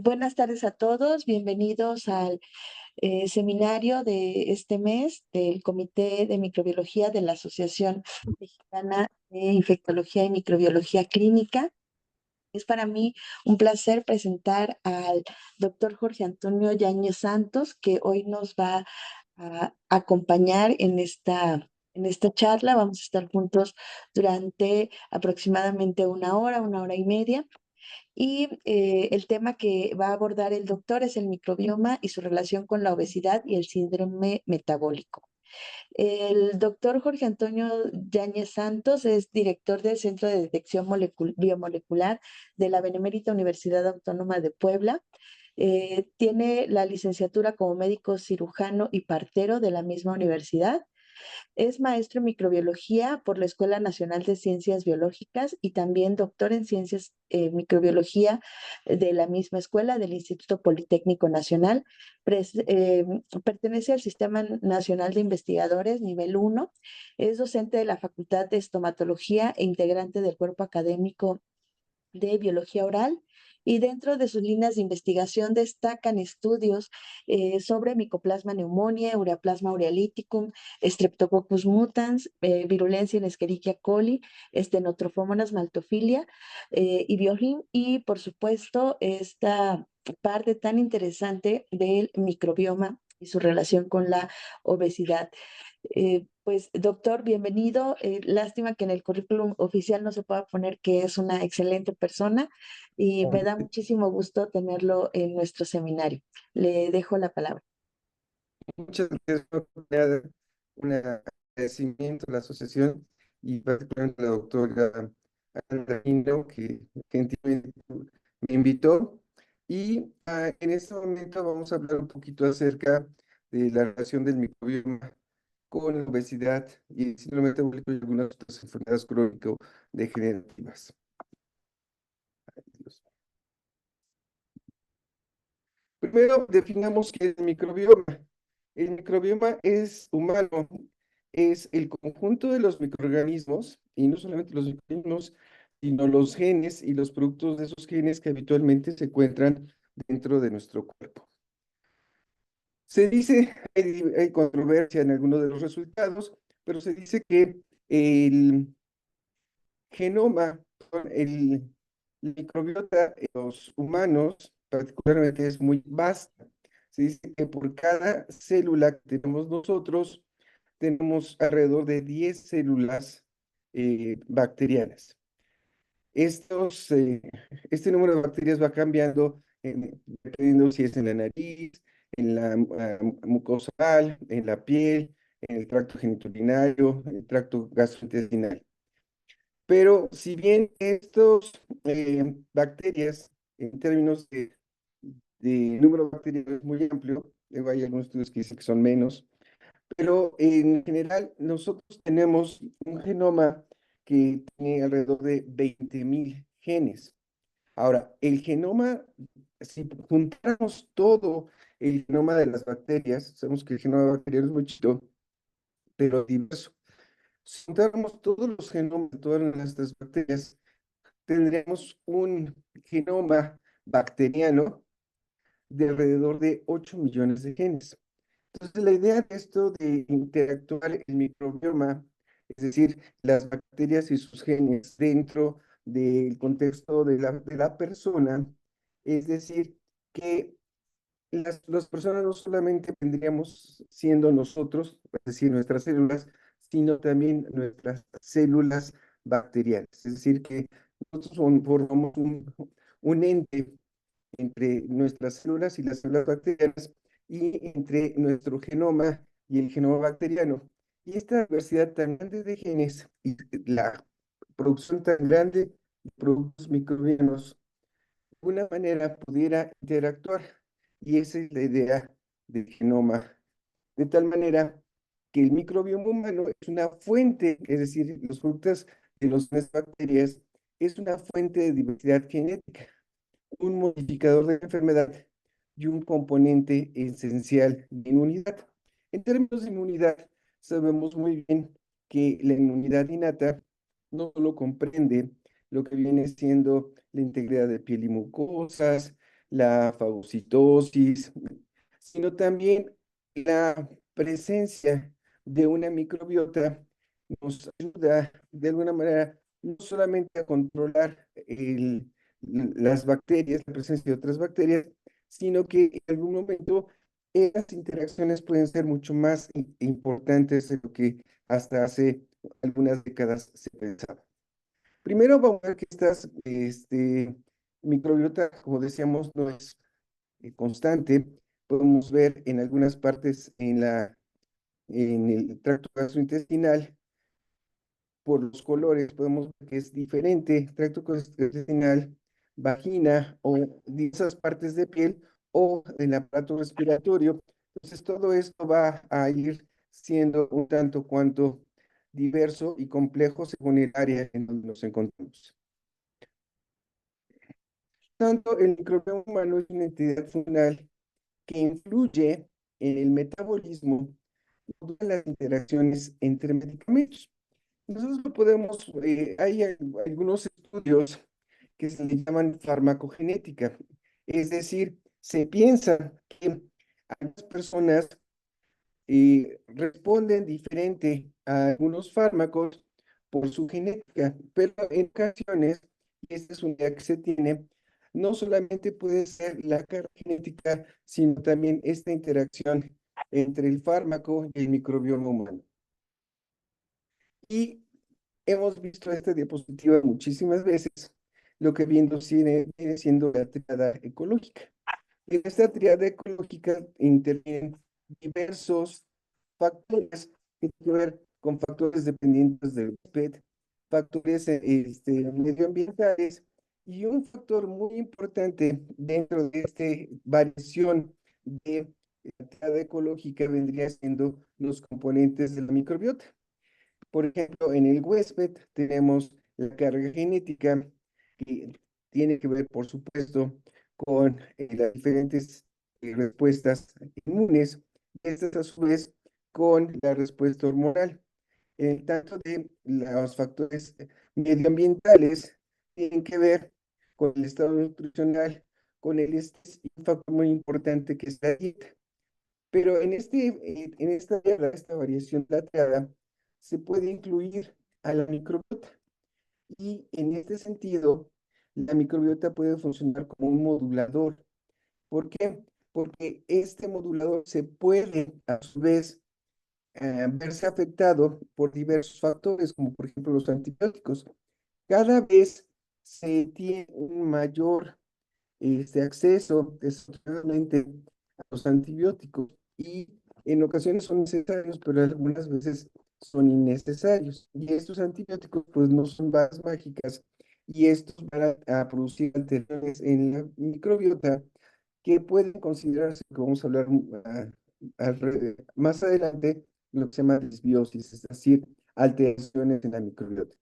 Buenas tardes a todos, bienvenidos al seminario de este mes del Comité de Microbiología de la Asociación Mexicana de Infectología y Microbiología Clínica. Es para mí un placer presentar al doctor Jorge Antonio Yáñez Santos, que hoy nos va a acompañar en esta charla. Vamos a estar juntos durante aproximadamente una hora y media. Y el tema que va a abordar el doctor es el microbioma y su relación con la obesidad y el síndrome metabólico. El doctor Jorge Antonio Yáñez Santos es director del Centro de Detección Biomolecular de la Benemérita Universidad Autónoma de Puebla. Tiene la licenciatura como médico cirujano y partero de la misma universidad. Es maestro en microbiología por la Escuela Nacional de Ciencias Biológicas y también doctor en ciencias microbiología de la misma escuela del Instituto Politécnico Nacional. Pertenece al Sistema Nacional de Investigadores nivel uno. Es docente de la Facultad de Estomatología e integrante del cuerpo académico de biología oral, y dentro de sus líneas de investigación destacan estudios sobre Mycoplasma pneumoniae, Ureaplasma urealyticum, Streptococcus mutans, virulencia en Escherichia coli, Stenotrophomonas maltophilia y Biohim, y por supuesto esta parte tan interesante del microbioma y su relación con la obesidad. Pues, doctor, bienvenido. Lástima que en el currículum oficial no se pueda poner que es una excelente persona y me da muchísimo gusto tenerlo en nuestro seminario. Le dejo la palabra. Muchas gracias por la oportunidad, un agradecimiento a la asociación y particularmente a la doctora Ana Lindo, que gentilmente me invitó. Y en este momento vamos a hablar un poquito acerca de la relación del microbioma con la obesidad y el síndrome metabólico y algunas otras enfermedades crónico-degenerativas. Primero, definamos qué es el microbioma. El microbioma es humano, es el conjunto de los microorganismos, y no solamente los microorganismos, sino los genes y los productos de esos genes que habitualmente se encuentran dentro de nuestro cuerpo. Se dice, hay controversia en algunos de los resultados, pero se dice que el genoma, el microbiota en los humanos particularmente es muy vasta. Se dice que por cada célula que tenemos nosotros, tenemos alrededor de 10 células bacterianas. Este número de bacterias va cambiando dependiendo si es en la nariz, en la mucosa oral, en la piel, en el tracto genitourinario, en el tracto gastrointestinal. Pero si bien estos bacterias, en términos de número de bacterias, es muy amplio, luego hay algunos estudios que dicen que son menos, pero en general nosotros tenemos un genoma que tiene alrededor de 20.000 genes. Ahora, el genoma, si juntáramos todo el genoma de las bacterias, sabemos que el genoma bacteriano es muy chido, pero diverso. Si juntáramos todos los genomas de todas nuestras bacterias, tendremos un genoma bacteriano de alrededor de 8 millones de genes. Entonces, la idea de esto de interactuar el microbioma, es decir, las bacterias y sus genes dentro del contexto de la persona, es decir, que las personas no solamente vendríamos siendo nosotros, es decir, nuestras células, sino también nuestras células bacterianas. Es decir, que nosotros formamos un ente entre nuestras células y las células bacterianas y entre nuestro genoma y el genoma bacteriano. Y esta diversidad tan grande de genes y la producción tan grande de productos microbianos, de alguna manera pudiera interactuar. Y esa es la idea del genoma. De tal manera que el microbioma humano es una fuente, es decir, los frutos de las bacterias, es una fuente de diversidad genética, un modificador de la enfermedad y un componente esencial de inmunidad. En términos de inmunidad, sabemos muy bien que la inmunidad innata no solo comprende lo que viene siendo la integridad de piel y mucosas, la fagocitosis, sino también la presencia de una microbiota nos ayuda de alguna manera no solamente a controlar las bacterias, la presencia de otras bacterias, sino que en algún momento esas interacciones pueden ser mucho más importantes de lo que hasta hace algunas décadas se pensaba. Primero vamos a ver que estas microbiota, como decíamos, no es constante. Podemos ver en algunas partes en el tracto gastrointestinal, por los colores, podemos ver que es diferente, tracto gastrointestinal, vagina o diversas partes de piel o el aparato respiratorio. Entonces, todo esto va a ir siendo un tanto cuanto diverso y complejo según el área en donde nos encontramos. Tanto, el microbioma humano es una entidad funcional que influye en el metabolismo y todas las interacciones entre medicamentos. Nosotros lo podemos, algunos estudios que se le llaman farmacogenética, es decir, se piensa que algunas personas responden diferente a algunos fármacos por su genética, pero en ocasiones, y esta es una idea que se tiene, no solamente puede ser la carga genética, sino también esta interacción entre el fármaco y el microbioma humano. Y hemos visto esta diapositiva muchísimas veces, lo que viene siendo la triada ecológica. En esta triada ecológica intervienen diversos factores que tienen que ver con factores dependientes del huésped, factores medioambientales y un factor muy importante dentro de esta variación de la triada ecológica vendría siendo los componentes de la microbiota. Por ejemplo, en el huésped tenemos la carga genética que tiene que ver, por supuesto, con las diferentes respuestas inmunes, estas a su vez con la respuesta hormonal. En tanto de los factores medioambientales tienen que ver con el estado nutricional, con el estrés y un factor muy importante que es la dieta. Pero en esta variación de la triada, se puede incluir a la microbiota. Y en este sentido, la microbiota puede funcionar como un modulador. ¿Por qué? Porque este modulador se puede, a su vez, verse afectado por diversos factores, como por ejemplo los antibióticos. Cada vez se tiene un mayor acceso desafortunadamente a los antibióticos y en ocasiones son necesarios, pero algunas veces son innecesarios. Y estos antibióticos pues no son balas mágicas y estos van a producir alteraciones en la microbiota que pueden considerarse, que vamos a hablar más adelante, lo que se llama disbiosis, es decir, alteraciones en la microbiota.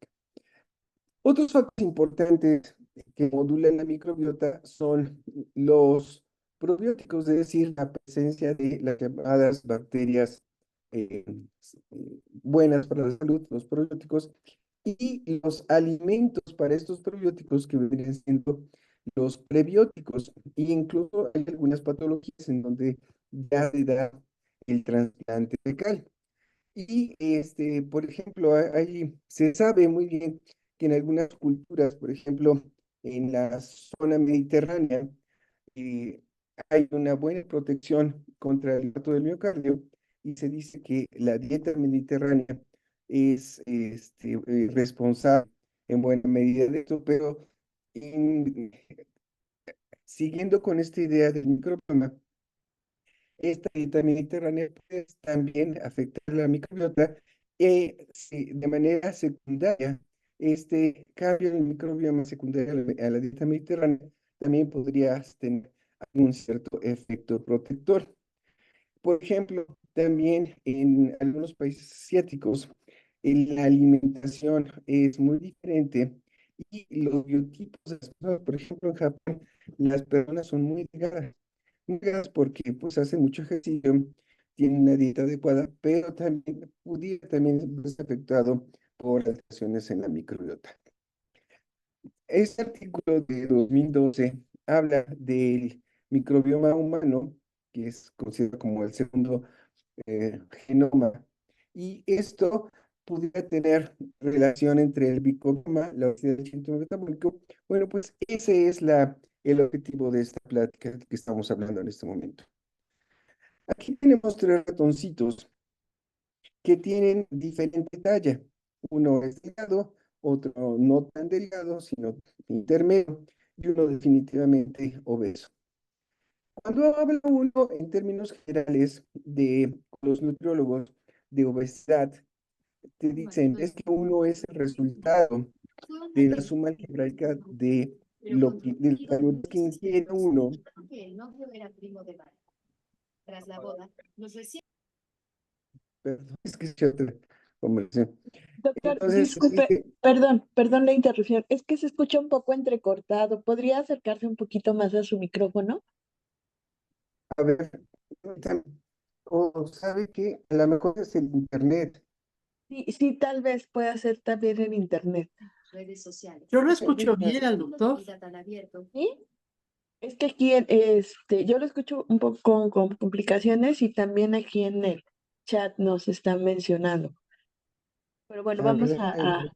Otros factores importantes que modulan la microbiota son los probióticos, es decir, la presencia de las llamadas bacterias eh, buenas para la salud, los probióticos, y los alimentos para estos probióticos que vienen siendo los prebióticos. E incluso hay algunas patologías en donde ya se da el trasplante fecal. Y por ejemplo, se sabe muy bien que en algunas culturas, por ejemplo, en la zona mediterránea, eh, hay una buena protección contra el dato del miocardio y se dice que la dieta mediterránea es responsable en buena medida de esto, pero en- siguiendo con esta idea del microbioma, esta dieta mediterránea puede también afectar la microbiota de manera secundaria. Este cambio en el microbioma secundario a la dieta mediterránea también podría tener algún cierto efecto protector. Por ejemplo, también en algunos países asiáticos, la alimentación es muy diferente y los biotipos de las personas, por ejemplo, en Japón, las personas son muy delgadas porque pues hacen mucho ejercicio, tienen una dieta adecuada, pero también pudiera también verse afectado por alteraciones en la microbiota. Este artículo de 2012 habla del microbioma humano, que es considerado como el segundo genoma, y esto pudiera tener relación entre el microbioma, la obesidad y el síndrome metabólico. Bueno, pues ese es el objetivo de esta plática que estamos hablando en este momento. Aquí tenemos tres ratoncitos que tienen diferente talla. Uno es delgado, otro no tan delgado, sino intermedio, y uno definitivamente obeso. Cuando habla uno en términos generales de los nutriólogos de obesidad, te dicen es que uno es el resultado de la suma algebraica de de las calorías que ingiere uno. Perdón, es que es otra conversación. Doctor, Entonces, disculpe, perdón la interrupción. Es que se escucha un poco entrecortado. ¿Podría acercarse un poquito más a su micrófono? a ver, o sabe que a lo mejor es el internet. Sí, sí, tal vez pueda ser también en internet. Yo lo escucho Déjame bien al doctor. ¿Sí? Es que aquí yo lo escucho un poco con complicaciones y también aquí en el chat nos están mencionando. Pero bueno, a vamos ver,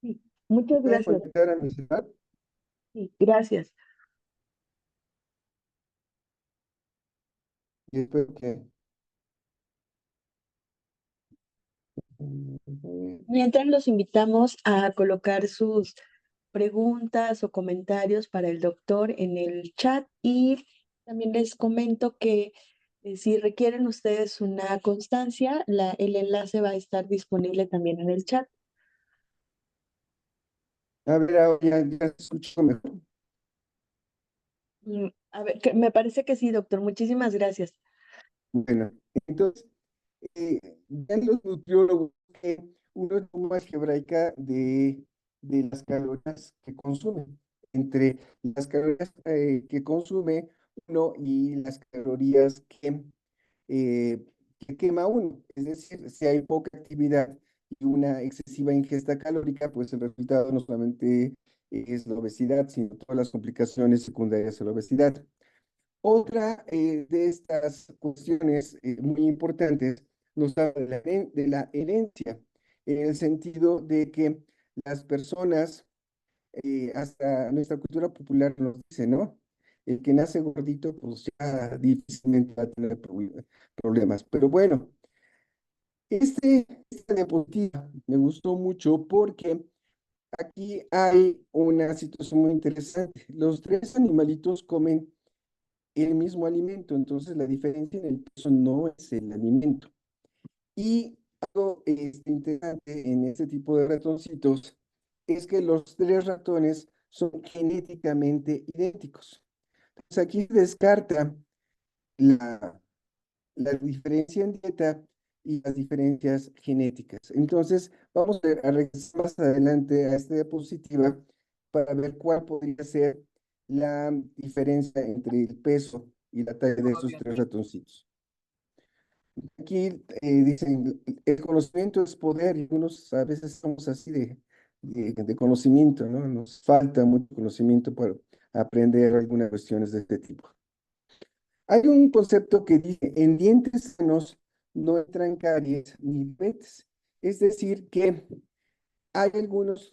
sí, muchas voy a gracias. conectar a mi celular Sí, gracias. y espero que. Mientras los invitamos a colocar sus preguntas o comentarios para el doctor en el chat y también les comento que si requieren ustedes una constancia, el enlace va a estar disponible también en el chat. A ver, ahora ya escucho mejor. A ver, me parece que sí, doctor. Muchísimas gracias. Bueno, entonces, ven los nutriólogos que uno toma algebraica de las calorías que consume, entre las calorías que consume uno y las calorías que quema uno. Es decir, si hay poca actividad y una excesiva ingesta calórica, pues el resultado no solamente es la obesidad, sino todas las complicaciones secundarias a la obesidad. Otra de estas cuestiones muy importantes nos habla de de la herencia, en el sentido de que las personas, hasta nuestra cultura popular nos dice, ¿no? El que nace gordito, pues ya difícilmente va a tener problemas. Pero bueno, esta diapositiva me gustó mucho porque aquí hay una situación muy interesante. Los tres animalitos comen el mismo alimento, entonces la diferencia en el peso no es el alimento. Y algo interesante en este tipo de ratoncitos es que los tres ratones son genéticamente idénticos. Entonces aquí se descarta la, la diferencia en dieta y las diferencias genéticas. Entonces vamos a regresar más adelante a esta diapositiva para ver cuál podría ser la diferencia entre el peso y la talla de estos tres ratoncitos. Aquí dicen, el conocimiento es poder y unos a veces somos así de conocimiento, ¿no? Nos falta mucho conocimiento para aprender algunas cuestiones de este tipo. Hay un concepto que dice, en dientes sanos no entran caries ni diabetes. Es decir, que hay algunos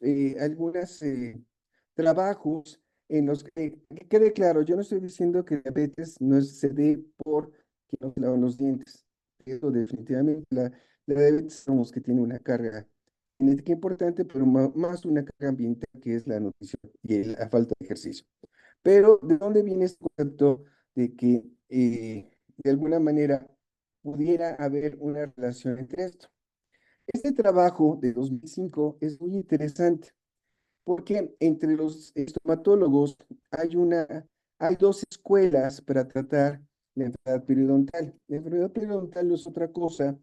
trabajos en los que quede claro, yo no estoy diciendo que diabetes no se dé por que no se lavan los dientes. Eso definitivamente, la diabetes sabemos que tiene una carga genética importante, pero más una carga ambiental que es la nutrición y la falta de ejercicio. Pero, ¿de dónde viene este concepto de que de alguna manera pudiera haber una relación entre esto? Este trabajo de 2005 es muy interesante porque entre los estomatólogos hay dos escuelas para tratar la enfermedad periodontal. La enfermedad periodontal no es otra cosa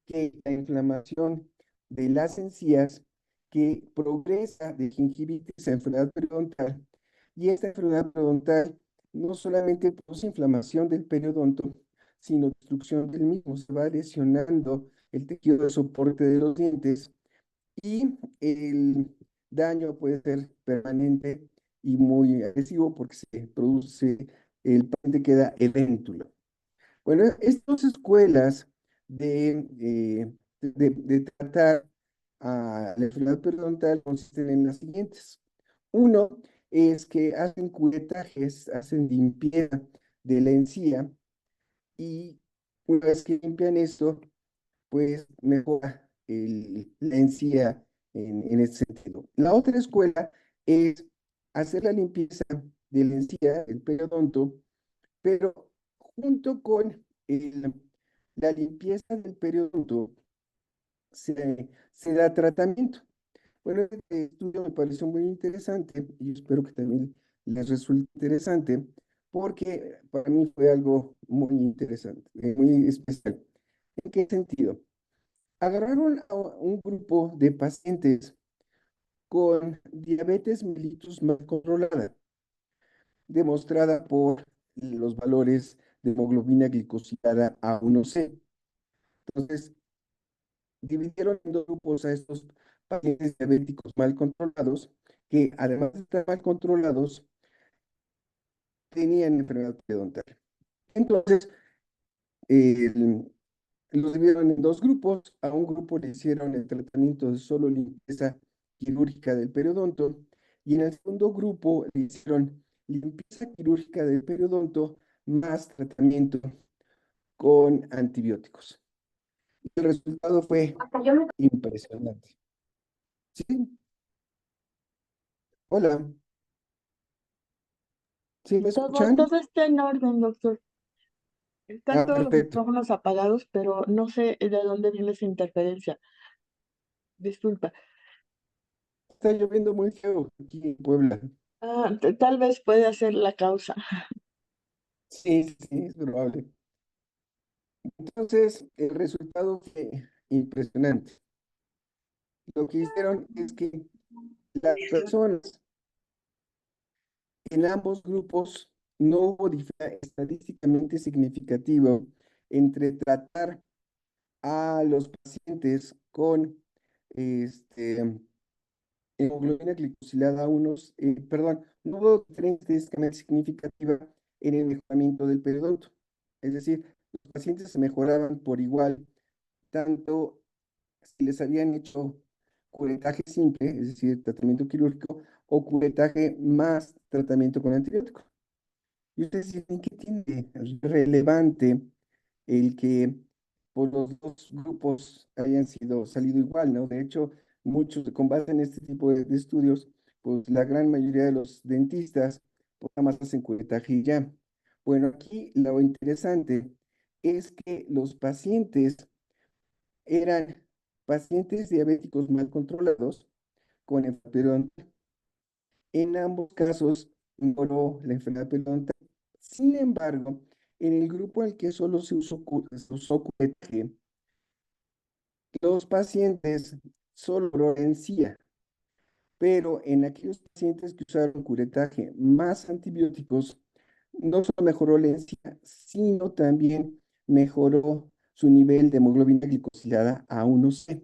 que la inflamación de las encías que progresa de gingivitis a enfermedad periodontal. Y esta enfermedad periodontal no solamente produce inflamación del periodonto, sino destrucción del mismo. Se va lesionando el tejido de soporte de los dientes y el daño puede ser permanente y muy agresivo porque se produce, el paciente queda edéntulo. Bueno, estas escuelas de tratar a la enfermedad periodontal consisten en las siguientes. Uno es que hacen curetajes, hacen limpieza de la encía y una vez que limpian esto, pues mejora la encía en ese sentido. La otra escuela es hacer la limpieza de la encía, el periodonto, pero junto con la limpieza del periodonto se da tratamiento. Bueno, este estudio me pareció muy interesante y espero que también les resulte interesante porque para mí fue algo muy interesante, muy especial. ¿En qué sentido? Agarraron a un grupo de pacientes con diabetes mellitus mal controlada, demostrada por los valores de hemoglobina glicosilada A1C. Entonces, dividieron en dos grupos a estos pacientes diabéticos mal controlados, que además de estar mal controlados, tenían enfermedad periodontal. Entonces, el- los dividieron en dos grupos. A un grupo le hicieron el tratamiento de solo limpieza quirúrgica del periodonto y en el segundo grupo le hicieron limpieza quirúrgica del periodonto más tratamiento con antibióticos. Y el resultado fue impresionante. ¿Sí? Hola, ¿sí me escuchan? Todo está en orden, doctor. Están Ah, todos los perfecto. micrófonos apagados, pero no sé de dónde viene esa interferencia. Disculpa. Está lloviendo muy feo aquí en Puebla. Tal vez puede ser la causa. Sí, sí, sí, es probable. Entonces, el resultado fue impresionante. Lo que hicieron es que las personas en ambos grupos no hubo diferencia estadísticamente significativa entre tratar a los pacientes con este, hemoglobina glicosilada unos, perdón, no hubo diferencia estadísticamente significativa en el mejoramiento del periodonto. Es decir, los pacientes se mejoraban por igual, tanto si les habían hecho curetaje simple, es decir, tratamiento quirúrgico, o curetaje más tratamiento con antibiótico. Y ustedes dicen, ¿qué tiene relevante el que por los dos grupos hayan salido igual, ¿no? De hecho, muchos con base en este tipo de estudios, pues la gran mayoría de los dentistas pues, nada más hacen curetaje y ya. Bueno, aquí lo interesante es que los pacientes eran pacientes diabéticos mal controlados con enfermedad. En ambos casos mejoró la enfermedad periodontal. Sin embargo, en el grupo en el que solo se usó curetaje, los pacientes solo lo encía, pero en aquellos pacientes que usaron curetaje más antibióticos, no solo mejoró la encía, sino también mejoró su nivel de hemoglobina glicosilada a 1C.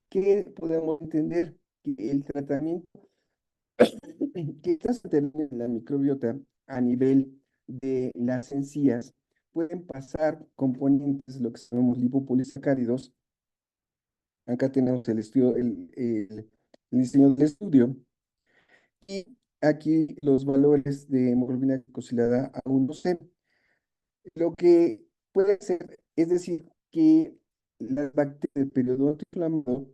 ¿Qué podemos entender? Que el tratamiento que estas determinan la microbiota a nivel de las encías pueden pasar componentes, lo que llamamos lipopolisacáridos. Acá tenemos el estudio, el diseño del estudio. Y aquí los valores de hemoglobina glicosilada A1C. Lo que puede ser, es decir, que las bacterias del periodonto inflamado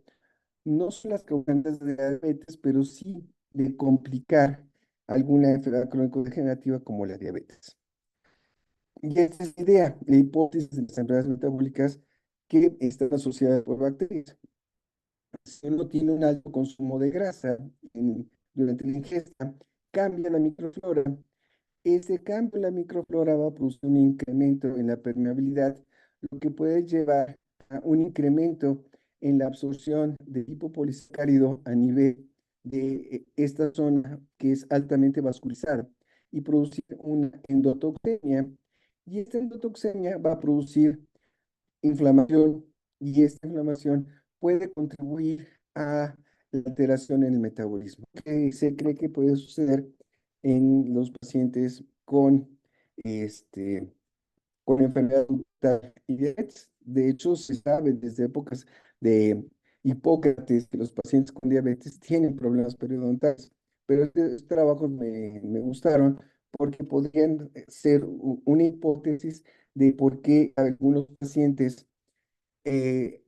no son las causantes de la diabetes, pero sí de complicar alguna enfermedad crónico-degenerativa como la diabetes. Y esta es la idea, la hipótesis de las enfermedades metabólicas que están asociadas por bacterias. Si uno tiene un alto consumo de grasa durante la ingesta, cambia la microflora. Ese cambio en la microflora va a producir un incremento en la permeabilidad, lo que puede llevar a un incremento en la absorción de lipopolisacárido a nivel de esta zona que es altamente vascularizada y producir una endotoxemia. Y esta endotoxemia va a producir inflamación y esta inflamación puede contribuir a la alteración en el metabolismo, que se cree que puede suceder en los pacientes este, con enfermedad y diabetes. De hecho, se sabe desde épocas de Hipócrates que los pacientes con diabetes tienen problemas periodontales, pero estos trabajos me gustaron porque podrían ser una hipótesis de por qué algunos pacientes, eh,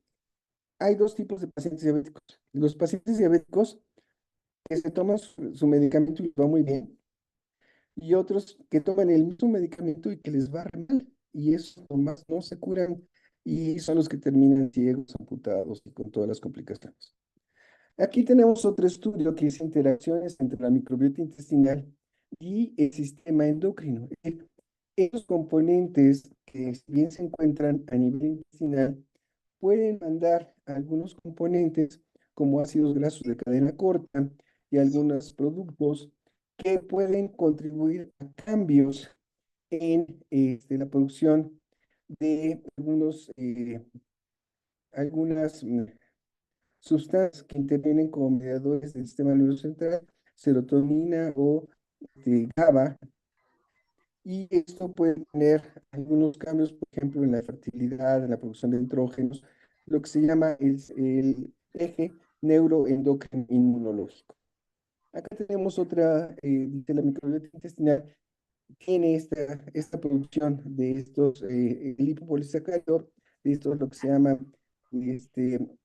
hay dos tipos de pacientes diabéticos. Los pacientes diabéticos que se toman su medicamento y les va muy bien, y otros que toman el mismo medicamento y que les va re mal, y esos nomás no se curan, y son los que terminan ciegos, amputados y con todas las complicaciones. Aquí tenemos otro estudio que es interacciones entre la microbiota intestinal y el sistema endocrino. Esos componentes que si bien se encuentran a nivel intestinal, pueden mandar algunos componentes como ácidos grasos de cadena corta y algunos productos que pueden contribuir a cambios en la producción de algunas sustancias que intervienen como mediadores del sistema nervioso central, serotonina o GABA, y esto puede tener algunos cambios, por ejemplo, en la fertilidad, en la producción de estrógenos, lo que se llama el eje neuroendocrino inmunológico. Acá tenemos otra, de la microbiota intestinal, tiene esta producción de estos lipopolisacáridos, de estos lo que se llama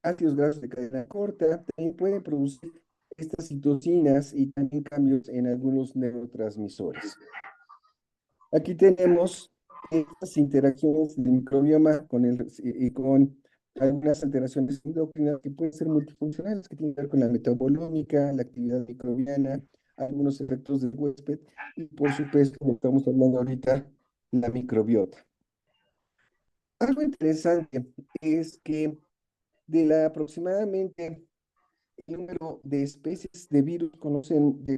ácidos grasos de cadena corta, también pueden producir estas citocinas y también cambios en algunos neurotransmisores. Aquí tenemos estas interacciones del microbioma con algunas alteraciones endocrinas que pueden ser multifuncionales, que tienen que ver con la metabolómica, la actividad microbiana, algunos efectos del huésped y, por supuesto, como estamos hablando ahorita, la microbiota. Algo interesante es que de la aproximadamente el número de especies de virus que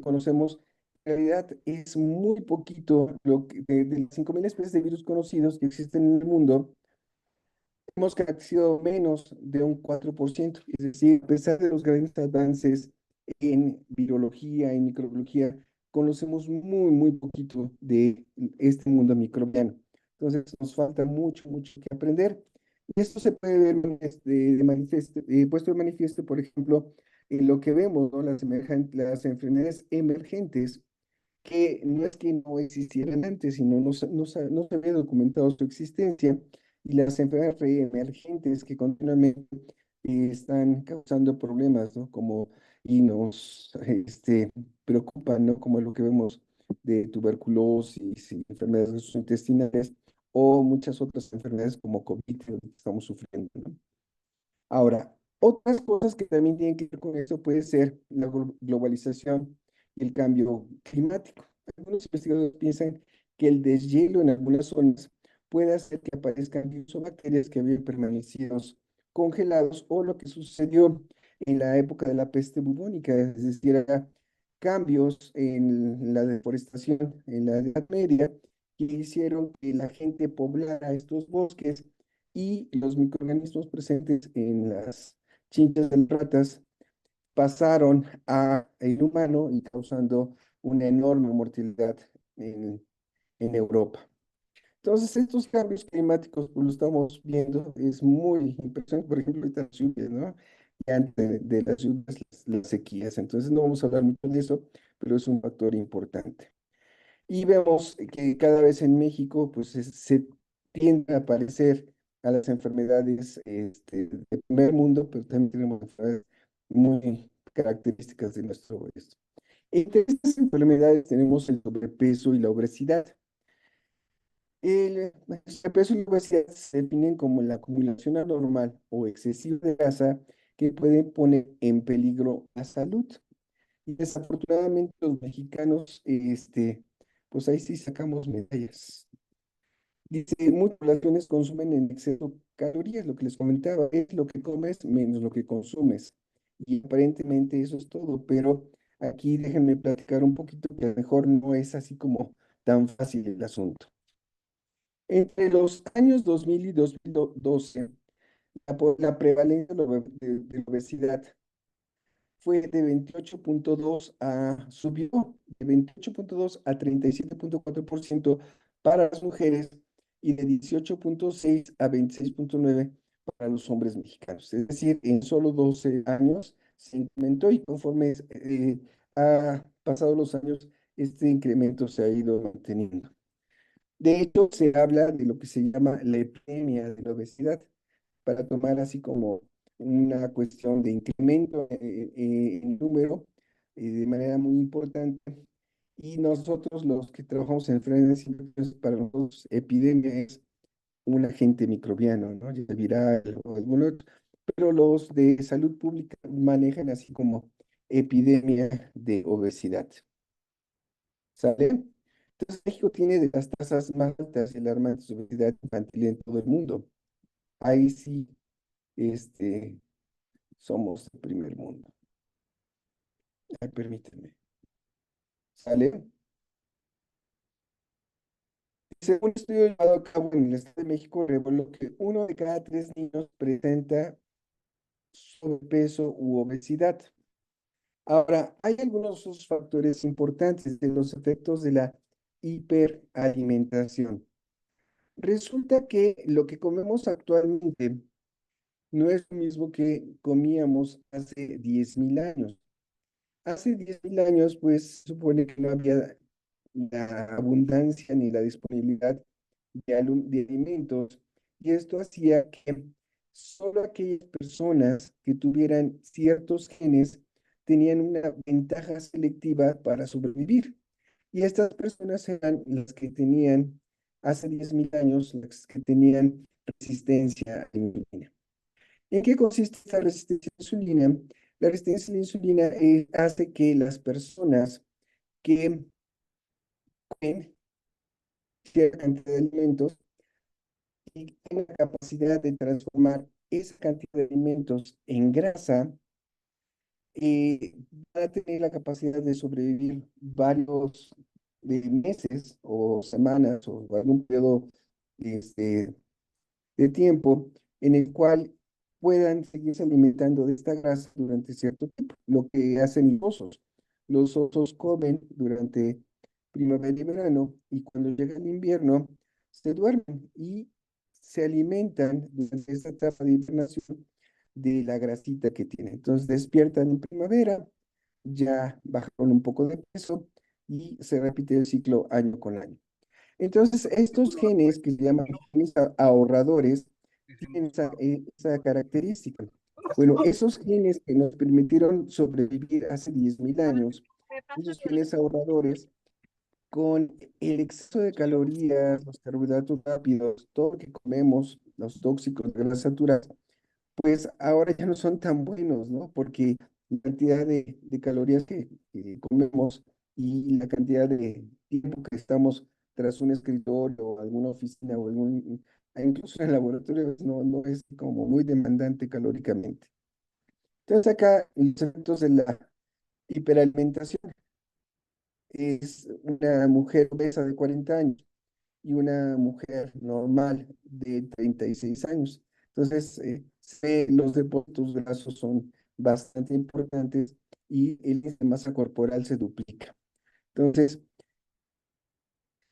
conocemos, en realidad es muy poquito. De las 5.000 especies de virus conocidos que existen en el mundo, hemos caracterizado menos de un 4%. Es decir, a pesar de los grandes avances en virología, en microbiología, conocemos muy, muy poquito de este mundo microbiano. Entonces, nos falta mucho, mucho que aprender. Y esto se puede ver puesto de manifiesto, por ejemplo, en lo que vemos, ¿no? Las enfermedades emergentes, que no es que no existieran antes, sino no se había documentado su existencia, y las enfermedades reemergentes que continuamente están causando problemas, ¿no? Como, y nos preocupan, ¿no? Como lo que vemos de tuberculosis y enfermedades gastrointestinales, o muchas otras enfermedades como COVID que estamos sufriendo, ¿no? Ahora, otras cosas que también tienen que ver con eso puede ser la globalización y el cambio climático. Algunos investigadores piensan que el deshielo en algunas zonas puede hacer que aparezcan virus o bacterias que habían permanecido congelados, o lo que sucedió en la época de la peste bubónica, es decir, cambios en la deforestación en la Edad Media que hicieron que la gente poblara estos bosques, y los microorganismos presentes en las chinchas de las ratas pasaron a el humano y causando una enorme mortalidad en Europa. Entonces, estos cambios climáticos, pues lo estamos viendo, es muy impresionante. Por ejemplo, ahorita las lluvias, ¿no? Y antes de las lluvias, las sequías. Entonces, no vamos a hablar mucho de eso, pero es un factor importante. Y vemos que cada vez en México pues se tiende a aparecer a las enfermedades de primer mundo, pero también tenemos enfermedades muy características de nuestro esto. Entre estas enfermedades tenemos el sobrepeso y la obesidad. El sobrepeso y la obesidad se definen como la acumulación anormal o excesiva de grasa que puede poner en peligro la salud. Y desafortunadamente los mexicanos, pues ahí sí sacamos medallas. Dice, muchas poblaciones consumen en exceso calorías, lo que les comentaba, es lo que comes menos lo que consumes. Y aparentemente eso es todo, pero aquí déjenme platicar un poquito, que a lo mejor no es así como tan fácil el asunto. Entre los años 2000 y 2012, la prevalencia de la obesidad fue de 28,2 subió de 28,2 a 37,4% para las mujeres y de 18,6 a 26,9 para los hombres mexicanos. Es decir, en solo 12 años se incrementó y conforme ha pasado los años, este incremento se ha ido manteniendo. De hecho, se habla de lo que se llama la epidemia de la obesidad, para tomar así como una cuestión de incremento en número de manera muy importante. Y nosotros, los que trabajamos en enfermedades infecciosas, para nosotros epidemia es un agente microbiano, ¿no? Ya sea viral o algún otro, pero los de salud pública manejan así como epidemia de obesidad. ¿Sale? Entonces, México tiene de las tasas más altas y alarmantes de obesidad infantil en todo el mundo. Ahí sí, este, somos el primer mundo. Ay, permítanme. ¿Sale? Según un estudio llevado a cabo en el Estado de México, reveló que 1 de cada 3 niños presenta sobrepeso u obesidad. Ahora, hay algunos otros factores importantes de los efectos de la hiperalimentación. Resulta que lo que comemos actualmente no es lo mismo que comíamos hace 10,000 años. Hace 10,000 años, pues, se supone que no había la abundancia ni la disponibilidad de alimentos, y esto hacía que solo aquellas personas que tuvieran ciertos genes tenían una ventaja selectiva para sobrevivir. Y estas personas eran las que tenían, hace 10,000 años, las que tenían resistencia a la insulina. ¿En qué consiste esta resistencia a la insulina? La resistencia a la insulina hace que las personas que comen cierta cantidad de alimentos y tienen la capacidad de transformar esa cantidad de alimentos en grasa, van a tener la capacidad de sobrevivir varios meses o semanas o algún periodo este, de tiempo en el cual puedan seguirse alimentando de esta grasa durante cierto tiempo, lo que hacen los osos. Los osos comen durante primavera y verano, y cuando llega el invierno se duermen y se alimentan durante esta etapa de hibernación de la grasita que tienen. Entonces despiertan en primavera, ya bajaron un poco de peso y se repite el ciclo año con año. Entonces, estos genes que se llaman genes ahorradores tienen esa característica. Bueno, esos genes que nos permitieron sobrevivir hace 10,000 años, esos genes ahorradores, con el exceso de calorías, los carbohidratos rápidos, todo lo que comemos, los tóxicos, grasas saturadas, pues ahora ya no son tan buenos, ¿no? Porque la cantidad de calorías que comemos y la cantidad de tiempo que estamos tras un escritorio o alguna oficina o incluso en el laboratorio, pues, no es como muy demandante calóricamente. Entonces acá los efectos de la hiperalimentación es una mujer obesa de 40 años y una mujer normal de 36 años. Entonces, los depósitos grasos son bastante importantes y el índice de masa corporal se duplica. Entonces,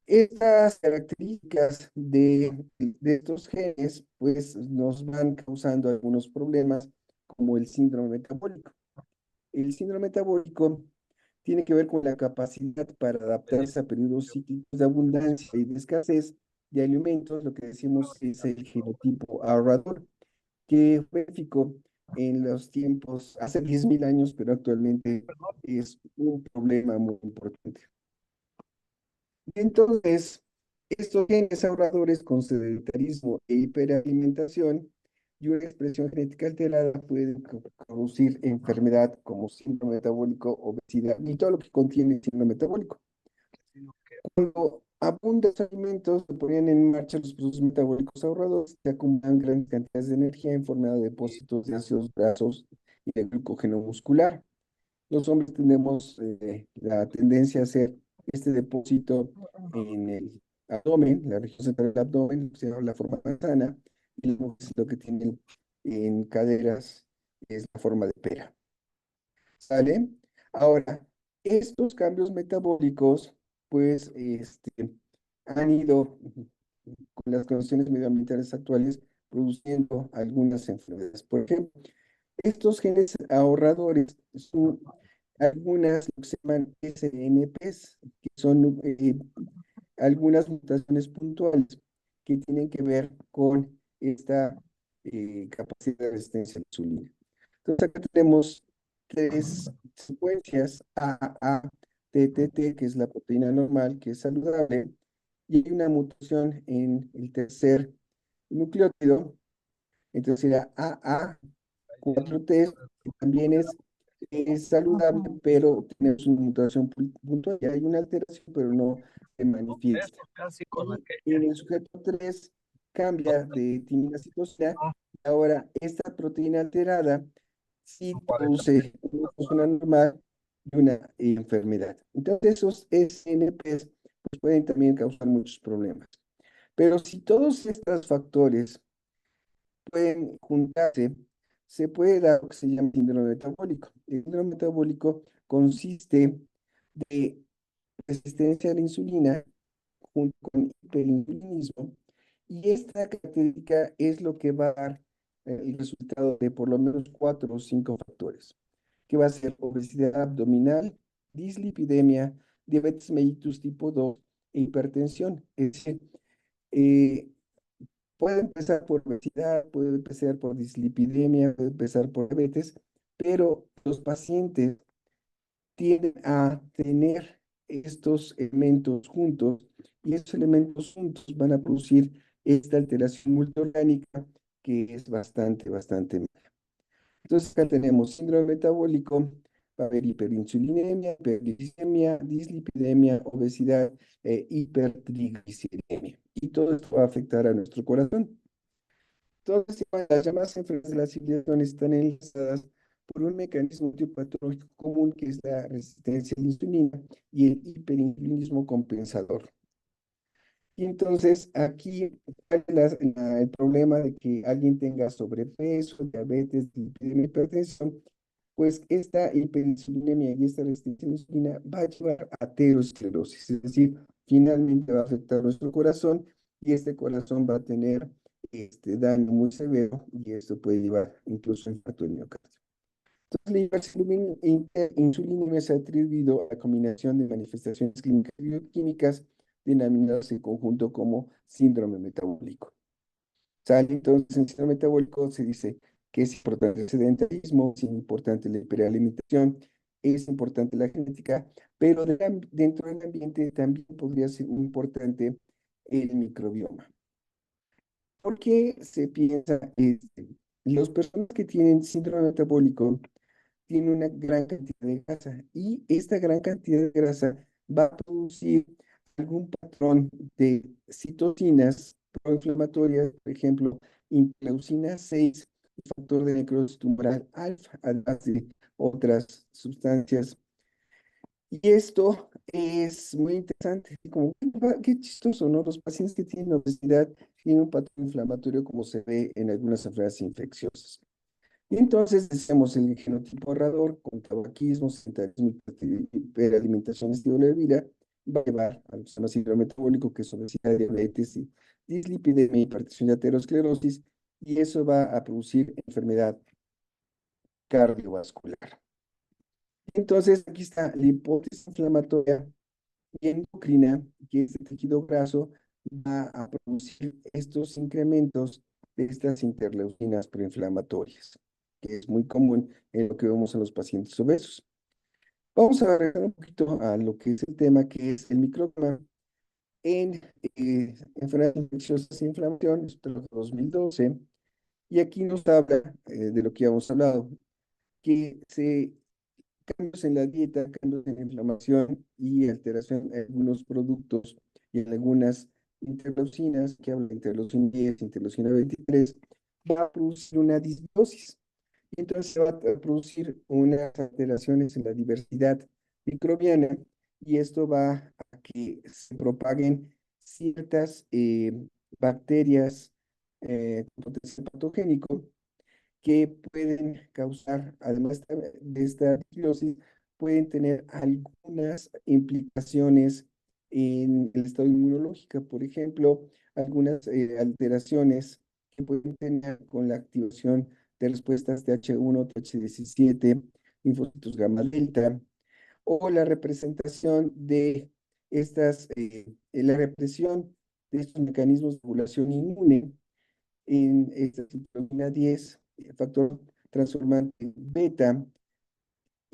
estas características de estos genes, pues nos van causando algunos problemas como el síndrome metabólico. El síndrome metabólico tiene que ver con la capacidad para adaptarse a periodos cíclicos de abundancia y de escasez de alimentos, lo que decimos es el genotipo ahorrador, que fue benéfico en los tiempos, hace 10,000 años, pero actualmente es un problema muy importante. Entonces, estos genes ahorradores con sedentarismo e hiperalimentación y una expresión genética alterada pueden producir enfermedad como síndrome metabólico, obesidad y todo lo que contiene el síndrome metabólico. Cuando abundan los alimentos, se ponen en marcha los procesos metabólicos ahorradores que acumulan grandes cantidades de energía en forma de depósitos de ácidos grasos y de glucógeno muscular. Los hombres tenemos la tendencia a hacer este depósito en el abdomen, la región central del abdomen, se llama la forma de manzana, y lo que tienen en caderas es la forma de pera. ¿Sale? Ahora, estos cambios metabólicos, pues, han ido con las condiciones medioambientales actuales produciendo algunas enfermedades. Por ejemplo, estos genes ahorradores son algunas lo que se llaman SNPs, que son algunas mutaciones puntuales que tienen que ver con esta capacidad de resistencia a la insulina. Entonces acá tenemos tres secuencias AATTT, que es la proteína normal, que es saludable, y hay una mutación en el tercer nucleótido, entonces sería AA4T, que también es saludable, pero tenemos una mutación puntual, y hay una alteración, pero no se manifiesta. Y en el sujeto 3 cambia de timina a citosina, y ahora esta proteína alterada sí produce una persona normal y una enfermedad. Entonces esos SNPs pues, pueden también causar muchos problemas. Pero si todos estos factores pueden juntarse, se puede dar lo que se llama síndrome metabólico. El síndrome metabólico consiste de resistencia a la insulina junto con hiperinsulinismo, y esta característica es lo que va a dar el resultado de por lo menos 4 o 5 factores, que va a ser obesidad abdominal, dislipidemia, diabetes mellitus tipo 2 e hipertensión. Es decir, eh, puede empezar por obesidad, puede empezar por dislipidemia, puede empezar por diabetes, pero los pacientes tienden a tener estos elementos juntos, y estos elementos juntos van a producir esta alteración multiorgánica que es bastante mala. Entonces acá tenemos síndrome metabólico, va a haber hiperinsulinemia, hiperglicemia, dislipidemia, obesidad e hipertrigliceridemia. Y todo esto va a afectar a nuestro corazón. Todas las llamadas enfermedades de la civilización están enlazadas por un mecanismo patológico común, que es la resistencia a la insulina y el hiperinsulinismo compensador. Y entonces aquí, ¿cuál es el problema de que alguien tenga sobrepeso, diabetes, dislipidemia, hipertensión? Pues esta hiperinsulinemia y esta resistencia a la insulina va a llevar a aterosclerosis, es decir, finalmente va a afectar nuestro corazón, y este corazón va a tener daño muy severo, y esto puede llevar incluso a infarto del miocardio. Entonces, la hiperinsulinemia se ha atribuido a la combinación de manifestaciones clínicas y bioquímicas denominadas en conjunto como síndrome metabólico. ¿Sale? Entonces, en el síndrome metabólico se dice que es importante el sedentarismo, es importante la hiperalimentación, es importante la genética, pero dentro del ambiente también podría ser muy importante el microbioma. ¿Por qué se piensa esto? Las personas que tienen síndrome metabólico tienen una gran cantidad de grasa, y esta gran cantidad de grasa va a producir algún patrón de citocinas proinflamatorias, por ejemplo, interleucina 6, factor de necrosis tumoral alfa, además de otras sustancias. Y esto es muy interesante, como qué chistoso, ¿no? Los pacientes que tienen obesidad tienen un patrón inflamatorio, como se ve en algunas enfermedades infecciosas. Y entonces decíamos el genotipo ahorrador con tabaquismo, sedentarismo, hiperalimentación, estilo de vida, va a llevar al síndrome metabólico, que es obesidad, diabetes, y dislipidemia, hipertensión y aterosclerosis, y eso va a producir enfermedad cardiovascular. Entonces aquí está la hipótesis inflamatoria y endocrina, que es el tejido graso, va a producir estos incrementos de estas interleucinas proinflamatorias, que es muy común en lo que vemos en los pacientes obesos. Vamos a regresar un poquito a lo que es el tema, que es el microbioma en enfermedades infecciosas e inflamación, esto es 2012, y aquí nos habla de lo que ya hemos hablado, que cambios en la dieta, cambios en la inflamación y alteración en algunos productos y en algunas interleucinas, que hablan de interleucina 10, interleucina 23, va a producir una disbiosis. Y entonces se va a producir unas alteraciones en la diversidad microbiana, y esto va a que se propaguen ciertas bacterias con potencial patogénico, que pueden causar, además de esta disbiosis, pueden tener algunas implicaciones en el estado inmunológico. Por ejemplo, algunas alteraciones que pueden tener con la activación de respuestas TH1, TH17, linfocitos gamma delta, o la representación de la represión de estos mecanismos de regulación inmune en esta citolina 10, factor transformante beta,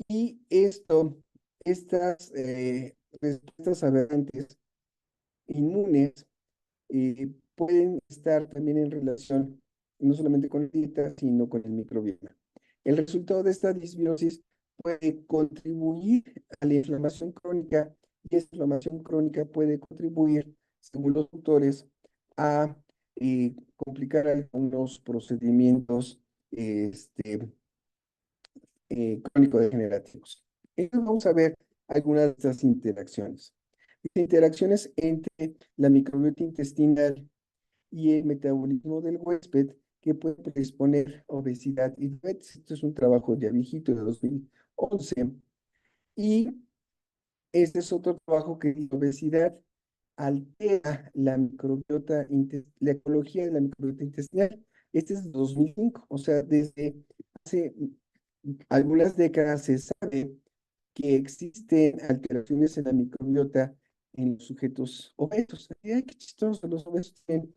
y estas respuestas aberrantes inmunes pueden estar también en relación no solamente con la dieta, sino con el microbioma. El resultado de esta disbiosis puede contribuir a la inflamación crónica, y esta inflamación crónica puede contribuir, según los autores, a complicar algunos procedimientos crónico-degenerativos. Entonces vamos a ver algunas de estas interacciones. Interacciones entre la microbiota intestinal y el metabolismo del huésped que puede predisponer obesidad y diabetes. Esto es un trabajo ya viejito de 2011. Y este es otro trabajo que la obesidad altera la microbiota, la ecología de la microbiota intestinal. Este es de 2005, o sea, desde hace algunas décadas se sabe que existen alteraciones en la microbiota en los sujetos obesos. Ay, qué chistoso, los obesos tienen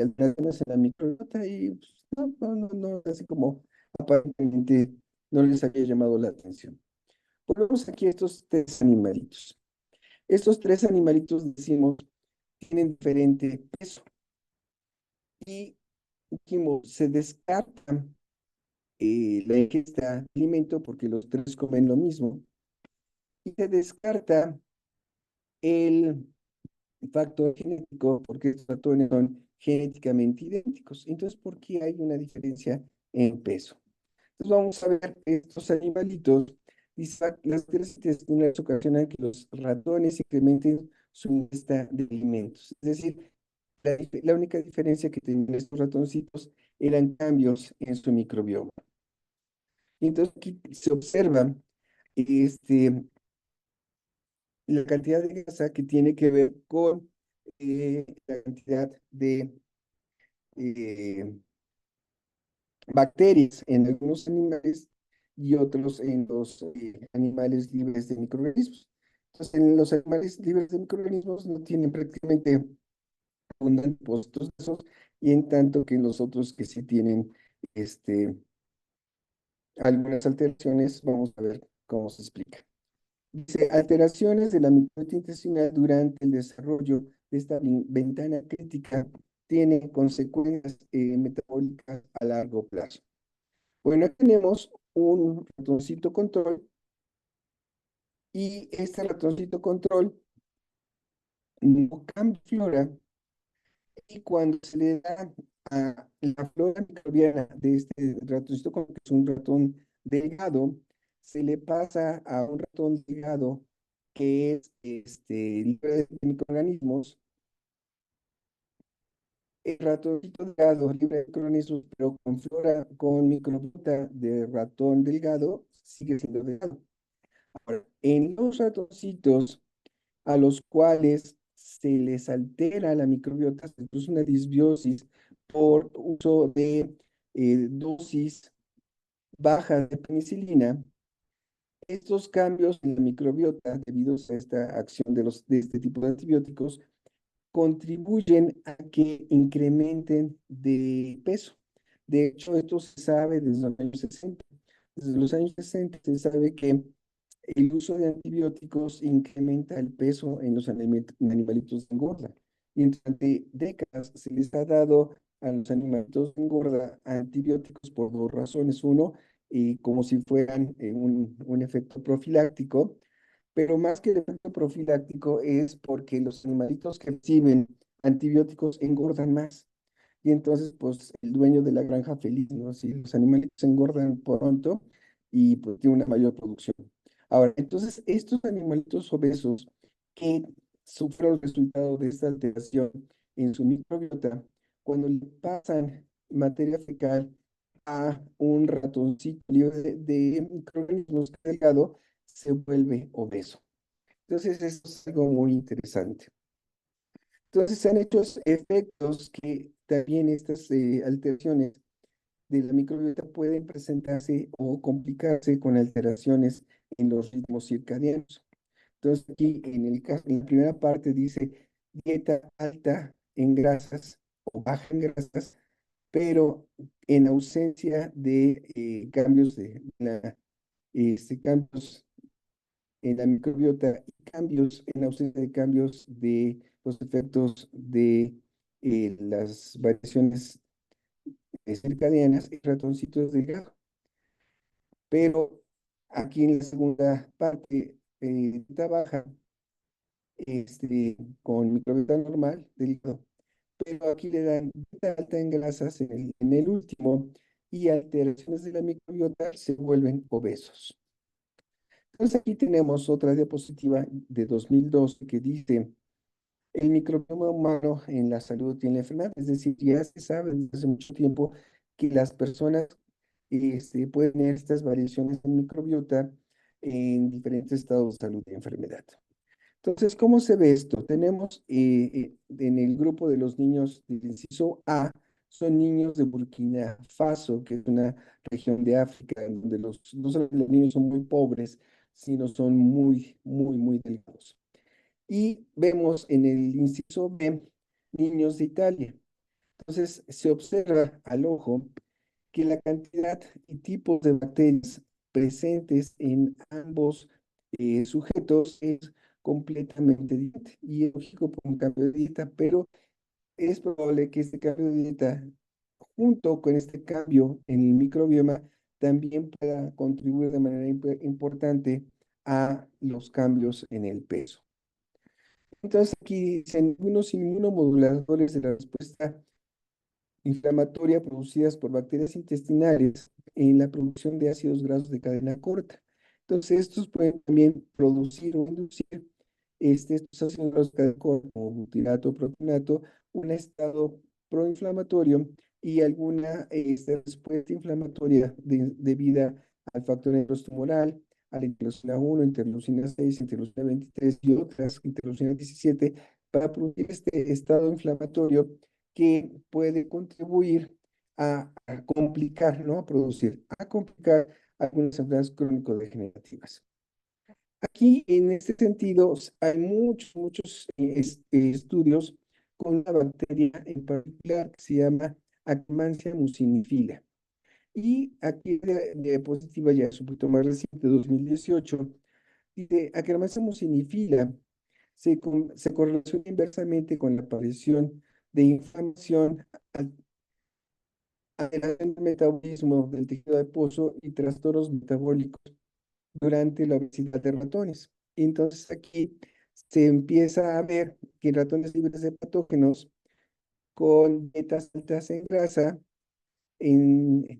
alteraciones en la microbiota y pues, no, así como aparentemente no les había llamado la atención. Volvemos aquí a estos tres animalitos. Estos tres animalitos, decimos, tienen diferente peso y dijimos, se descarta la ingesta de alimento porque los tres comen lo mismo y se descarta el factor genético porque estos ratones son genéticamente idénticos. Entonces, ¿por qué hay una diferencia en peso? Entonces, vamos a ver estos animalitos. Las tres intestinales ocasionan que los ratones incrementen su ingesta de alimentos. Es decir, la única diferencia que tenían estos ratoncitos eran cambios en su microbioma. Y entonces aquí se observa este, la cantidad de grasa que tiene que ver con la cantidad de bacterias en algunos animales y otros en los animales libres de microorganismos. Entonces, en los animales libres de microorganismos no tienen prácticamente abundantes depósitos de esos, y en tanto que en los otros que sí tienen algunas alteraciones, vamos a ver cómo se explica. Dice, alteraciones de la microbiota intestinal durante el desarrollo de esta ventana crítica tienen consecuencias metabólicas a largo plazo. Bueno, aquí tenemos un ratoncito control y este ratoncito control no cambia flora, y cuando se le da a la flora microbiana de este ratoncito control, que es un ratón delgado, se le pasa a un ratón delgado que es libre de microorganismos. El ratoncito delgado libre de microorganismos, pero con flora, con microbiota de ratón delgado, sigue siendo delgado. Ahora, en los ratoncitos a los cuales se les altera la microbiota, se produce una disbiosis por uso de dosis bajas de penicilina, estos cambios en la microbiota, debido a esta acción de este tipo de antibióticos, contribuyen a que incrementen de peso. De hecho, esto se sabe desde los años 60. Desde los años 60 se sabe que el uso de antibióticos incrementa el peso en los animalitos de engorda. Y durante décadas se les ha dado a los animalitos de engorda antibióticos por dos razones. Uno, como si fueran un efecto profiláctico, pero más que el efecto profiláctico es porque los animalitos que reciben antibióticos engordan más. Y entonces, pues, el dueño de la granja feliz, ¿no? Si los animalitos engordan pronto y pues tiene una mayor producción. Ahora, entonces, estos animalitos obesos que sufren el resultado de esta alteración en su microbiota, cuando le pasan materia fecal a un ratoncito libre de microorganismos que delgado se vuelve obeso. Entonces, eso es algo muy interesante. Entonces, se han hecho efectos que también estas alteraciones de la microbiota pueden presentarse o complicarse con alteraciones en los ritmos circadianos. Entonces, aquí en la primera parte dice dieta alta en grasas o baja en grasas, pero en ausencia de cambios cambios en la microbiota y cambios en ausencia de cambios de los efectos de las variaciones circadianas y ratoncitos delgados. Pero aquí en la segunda parte, dieta baja, con microbiota normal, delgado. Pero aquí le dan dieta alta en grasas en el último y alteraciones de la microbiota se vuelven obesos. Entonces aquí tenemos otra diapositiva de 2012 que dice el microbioma humano en la salud y en la enfermedad. Es decir, ya se sabe desde hace mucho tiempo que las personas pueden tener estas variaciones en microbiota en diferentes estados de salud y enfermedad. Entonces, ¿cómo se ve esto? Tenemos en el grupo de los niños del inciso A, son niños de Burkina Faso, que es una región de África, donde no solo los niños son muy pobres, sino son muy, muy, muy delgados. Y vemos en el inciso B, niños de Italia. Entonces, se observa al ojo que la cantidad y tipos de bacterias presentes en ambos sujetos es completamente diferente. Y es lógico por un cambio de dieta, pero es probable que este cambio de dieta, junto con este cambio en el microbioma, también pueda contribuir de manera importante a los cambios en el peso. Entonces aquí dicen algunos inmunomoduladores de la respuesta inflamatoria producidas por bacterias intestinales en la producción de ácidos grasos de cadena corta. Entonces, estos pueden también producir o inducir estos ácidos grasos de cadena corta, como butirato, propionato, un estado proinflamatorio y alguna respuesta inflamatoria debida al factor necrosis tumoral, a la interleucina 1, interleucina 6, interleucina 23 y otras, interleucina 17, para producir este estado inflamatorio que puede contribuir a complicar, no a producir, a complicar algunas enfermedades crónico-degenerativas. Aquí, en este sentido, hay muchos estudios con una bacteria en particular que se llama Akkermansia mucinifila. Y aquí la diapositiva ya es un poquito más reciente, 2018, dice Akkermansia mucinifila se correlaciona inversamente con la aparición de inflamación, alteración del metabolismo del tejido adiposo y trastornos metabólicos durante la obesidad de ratones. Entonces aquí se empieza a ver que en ratones libres de patógenos con dietas altas en grasa, en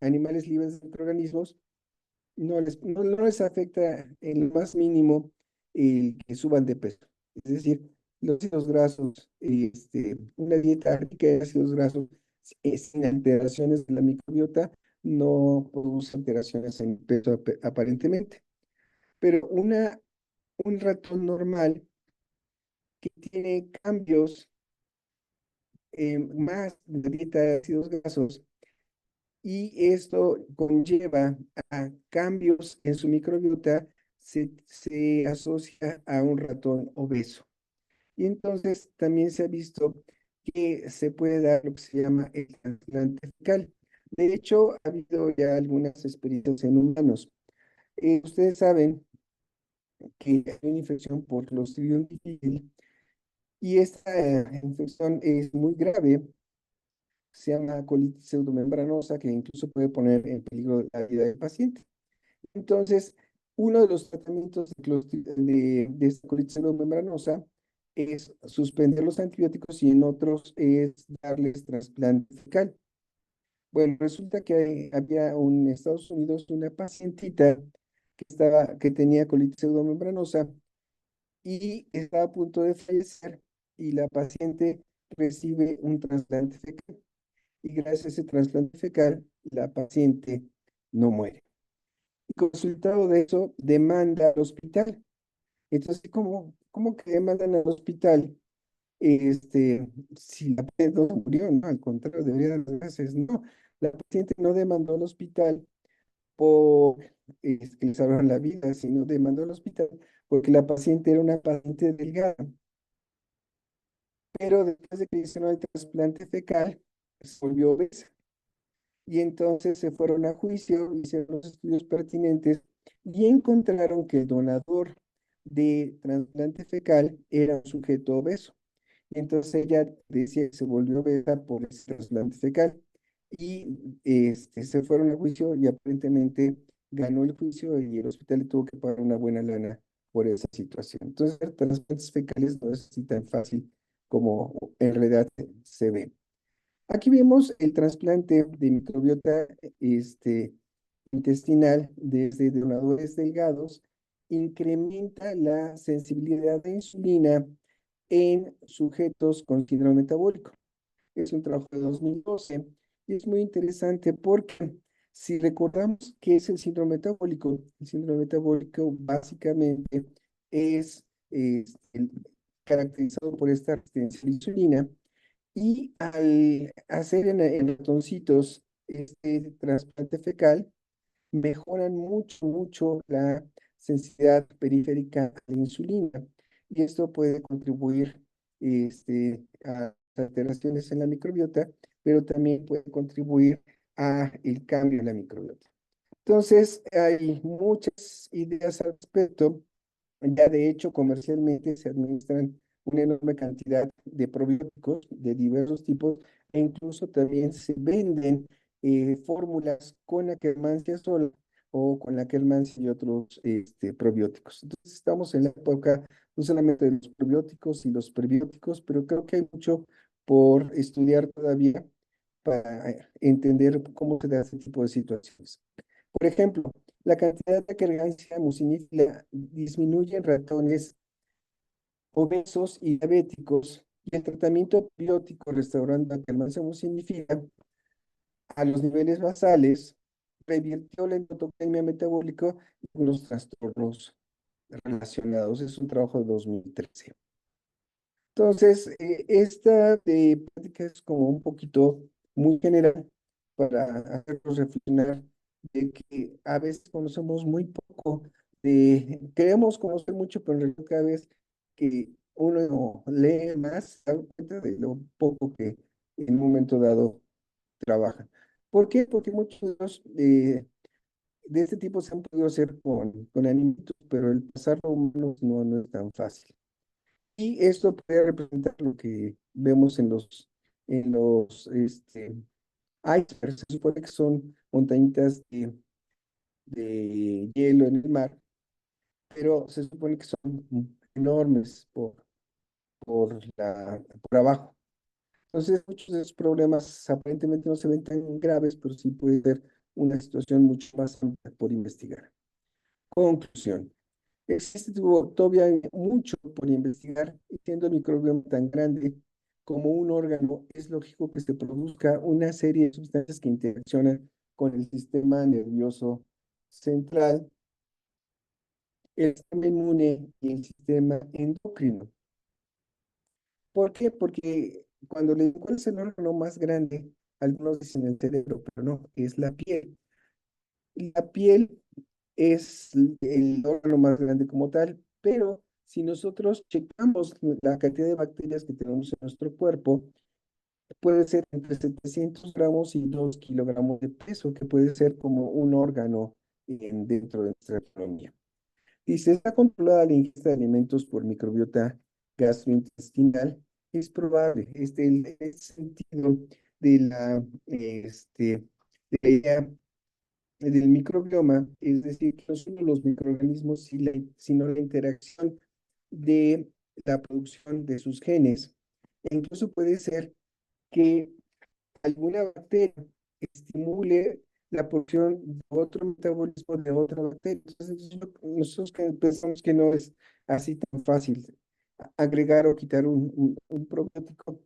animales libres de microorganismos, no les afecta en lo más mínimo el que suban de peso. Es decir, los ácidos grasos, una dieta rica de ácidos grasos sin alteraciones de la microbiota no produce alteraciones en el peso aparentemente. Pero un ratón normal que tiene cambios más de dieta de ácidos grasos y esto conlleva a cambios en su microbiota, se asocia a un ratón obeso. Y entonces también se ha visto que se puede dar lo que se llama el trasplante fecal. De hecho, ha habido ya algunas experiencias en humanos. Ustedes saben que hay una infección por Clostridium difficile y esta infección es muy grave, se llama colitis pseudomembranosa, que incluso puede poner en peligro la vida del paciente. Entonces, uno de los tratamientos de esta colitis pseudomembranosa es suspender los antibióticos y en otros es darles trasplante fecal. Bueno, resulta que había en Estados Unidos una pacientita que tenía colitis pseudomembranosa y estaba a punto de fallecer y la paciente recibe un trasplante fecal. y gracias a ese trasplante fecal, la paciente no muere. Y como resultado de eso, demanda al hospital. Entonces, ¿cómo que demandan al hospital? Si la paciente no murió, no, al contrario, debería dar las gracias. No, la paciente no demandó al hospital por que le salvaron la vida, sino demandó al hospital porque la paciente era una paciente delgada. Pero después de que le hicieron el trasplante fecal, se volvió obesa. Y entonces se fueron a juicio, hicieron los estudios pertinentes y encontraron que el donador de trasplante fecal era un sujeto obeso. Y entonces ella decía que se volvió obesa por ese trasplante fecal. Y se fueron a juicio y aparentemente ganó el juicio y el hospital le tuvo que pagar una buena lana por esa situación. Entonces, hacer trasplantes fecales no es así tan fácil como en realidad se ve. Aquí vemos el trasplante de microbiota intestinal desde donadores delgados, incrementa la sensibilidad de insulina en sujetos con síndrome metabólico. Es un trabajo de 2012 y es muy interesante porque si recordamos qué es el síndrome metabólico básicamente es, caracterizado por esta resistencia a la insulina y al hacer en ratoncitos este trasplante fecal, mejoran mucho, mucho la sensibilidad periférica a la insulina. Y esto puede contribuir a alteraciones en la microbiota, pero también puede contribuir a el cambio en la microbiota. Entonces, hay muchas ideas al respecto. Ya de hecho, comercialmente se administran una enorme cantidad de probióticos de diversos tipos e incluso también se venden fórmulas con Akkermansia sola o con Akkermansia y otros probióticos. Entonces estamos en la época no solamente de los probióticos y los prebióticos, pero creo que hay mucho por estudiar todavía para entender cómo se da este tipo de situaciones. Por ejemplo, la cantidad de Akkermansia muciniphila disminuye en ratones obesos y diabéticos y el tratamiento biótico restaurando Akkermansia muciniphila a los niveles basales revirtió la endotocemia metabólica y los trastornos relacionados. Es un trabajo de 2013. Entonces, esta práctica es como un poquito muy general para hacernos reflexionar de que a veces conocemos muy poco, queremos conocer mucho, pero en realidad cada vez que uno lee más, se da cuenta de lo poco que en un momento dado trabaja. ¿Por qué? Porque muchos de este tipo se han podido hacer con animalitos, pero el pasarlo a humanos no es tan fácil. Y esto puede representar lo que vemos en los icebergs. Se supone que son montañitas de hielo en el mar, pero se supone que son enormes por abajo. Entonces, muchos de esos problemas aparentemente no se ven tan graves, pero sí puede ser una situación mucho más amplia por investigar. Conclusión. Existe todavía mucho por investigar y siendo el microbioma tan grande como un órgano, es lógico que se produzca una serie de sustancias que interaccionan con el sistema nervioso central, el sistema inmune y el sistema endocrino. ¿Por qué? Porque cuando le digo cuál es el órgano más grande, algunos dicen el cerebro, pero no, es la piel. La piel es el órgano más grande como tal, pero si nosotros checamos la cantidad de bacterias que tenemos en nuestro cuerpo, puede ser entre 700 gramos y 2 kilogramos de peso, que puede ser como un órgano dentro de nuestra economía. Y si está controlada la ingesta de alimentos por microbiota gastrointestinal, es probable, el sentido de la idea del microbioma, es decir, que no solo los microorganismos, sino la interacción de la producción de sus genes. E incluso puede ser que alguna bacteria estimule la producción de otro metabolismo de otra bacteria. Entonces, nosotros pensamos que no es así tan fácil agregar o quitar un probiótico,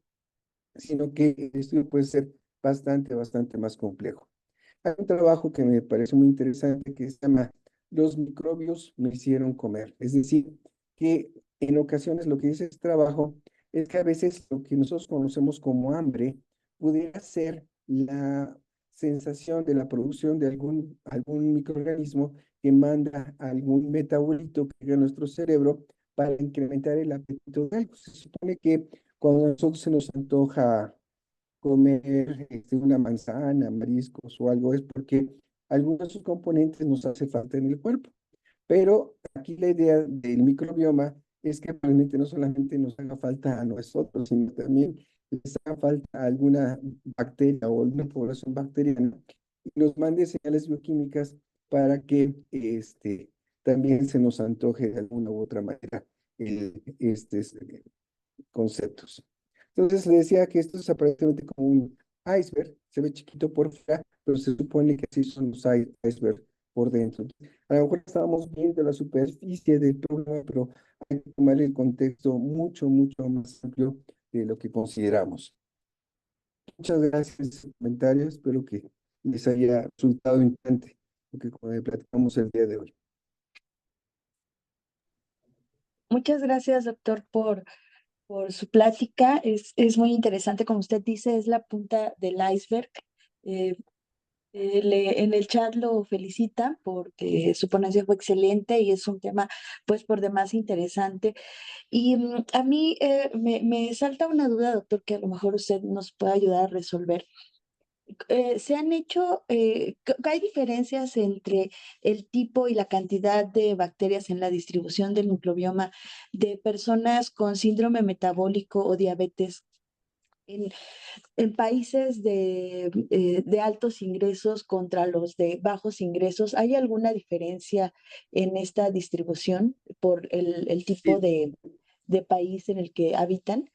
sino que el estudio puede ser bastante más complejo. Hay un trabajo que me parece muy interesante que se llama Los microbios me hicieron comer. Es decir, que en ocasiones lo que dice este trabajo es que a veces lo que nosotros conocemos como hambre pudiera ser la sensación de la producción de algún microorganismo que manda algún metabolito que llega a nuestro cerebro para incrementar el apetito de algo. Se supone que cuando a nosotros se nos antoja comer una manzana, mariscos o algo, es porque algunos de sus componentes nos hace falta en el cuerpo. Pero aquí la idea del microbioma es que realmente no solamente nos haga falta a nosotros, sino también les haga falta a alguna bacteria o alguna población bacteriana y nos mande señales bioquímicas para que también se nos antoje de alguna u otra manera conceptos. Entonces le decía que esto es aparentemente como un iceberg, se ve chiquito por fuera, pero se supone que así son los icebergs por dentro. A lo mejor estábamos viendo la superficie del problema, pero hay que tomar el contexto mucho más amplio de lo que consideramos. Muchas gracias por sus comentarios, espero que les haya resultado interesante lo que platicamos el día de hoy. Muchas gracias, doctor, por su plática. Es muy interesante, como usted dice, es la punta del iceberg. Eh, en el chat lo felicita porque su ponencia fue excelente y es un tema, pues, por demás interesante. Y a mí me salta una duda, doctor, que a lo mejor usted nos puede ayudar a resolver. Se han hecho, hay diferencias entre el tipo y la cantidad de bacterias en la distribución del microbioma de personas con síndrome metabólico o diabetes en, en países de altos ingresos contra los de bajos ingresos. ¿Hay alguna diferencia en esta distribución por el tipo Sí, de país en el que habitan?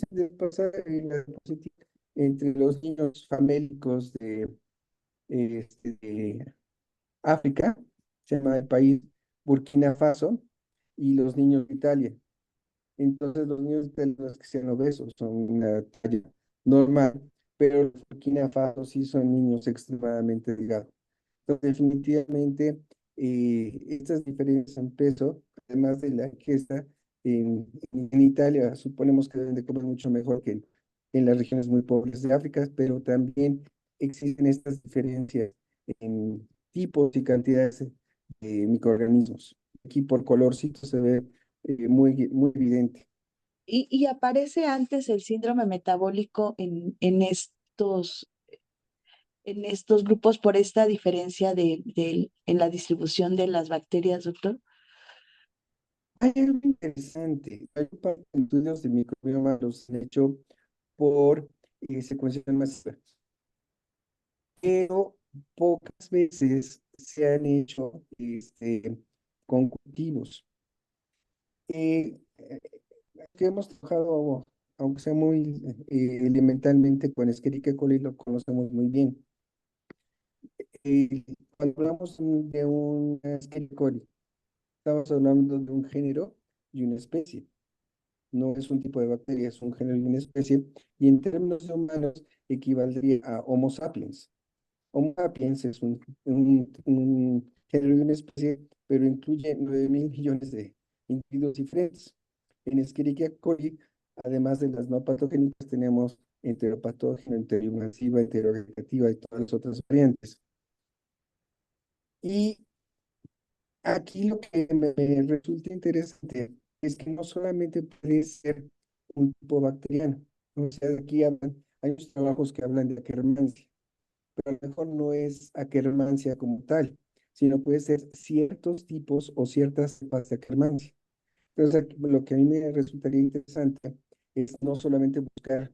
de pasar en la diapositiva entre los niños famélicos de África, se llama el país Burkina Faso, y los niños de Italia. Entonces los niños de Italia no es que sean obesos, son una talla normal, pero los Burkina Faso sí son niños extremadamente delgados. Entonces definitivamente estas diferencias en peso, además de la ingesta, en Italia suponemos que deben de comer mucho mejor que en las regiones muy pobres de África, pero también existen estas diferencias en tipos y cantidades de microorganismos. Aquí por colorcito se ve muy evidente. Y aparece antes el síndrome metabólico en estos grupos por esta diferencia en la distribución de las bacterias, doctor. Hay algo interesante. Hay un par de estudios de microbioma los han hecho por secuenciación masiva, pero pocas veces se han hecho con cultivos. Eh, que hemos trabajado, aunque sea muy elementalmente, con Escherichia coli, lo conocemos muy bien. Cuando hablamos de un Escherichia coli, estamos hablando de un género y una especie. No es un tipo de bacteria, es un género y una especie, y en términos de humanos equivaldría a Homo sapiens. Homo sapiens es un género y una especie, pero incluye 9.000 millones de individuos diferentes. En Escherichia coli, además de las no patogénicas, tenemos enteropatógena, enteroinvasiva, enteroagregativa y todas las otras variantes. Y aquí lo que me resulta interesante es que no solamente puede ser un tipo bacteriano. O sea, aquí hay unos trabajos que hablan de Akkermansia, pero a lo mejor no es Akkermansia como tal, sino puede ser ciertos tipos o ciertas cepas de Akkermansia. Entonces, lo que a mí me resultaría interesante es no solamente buscar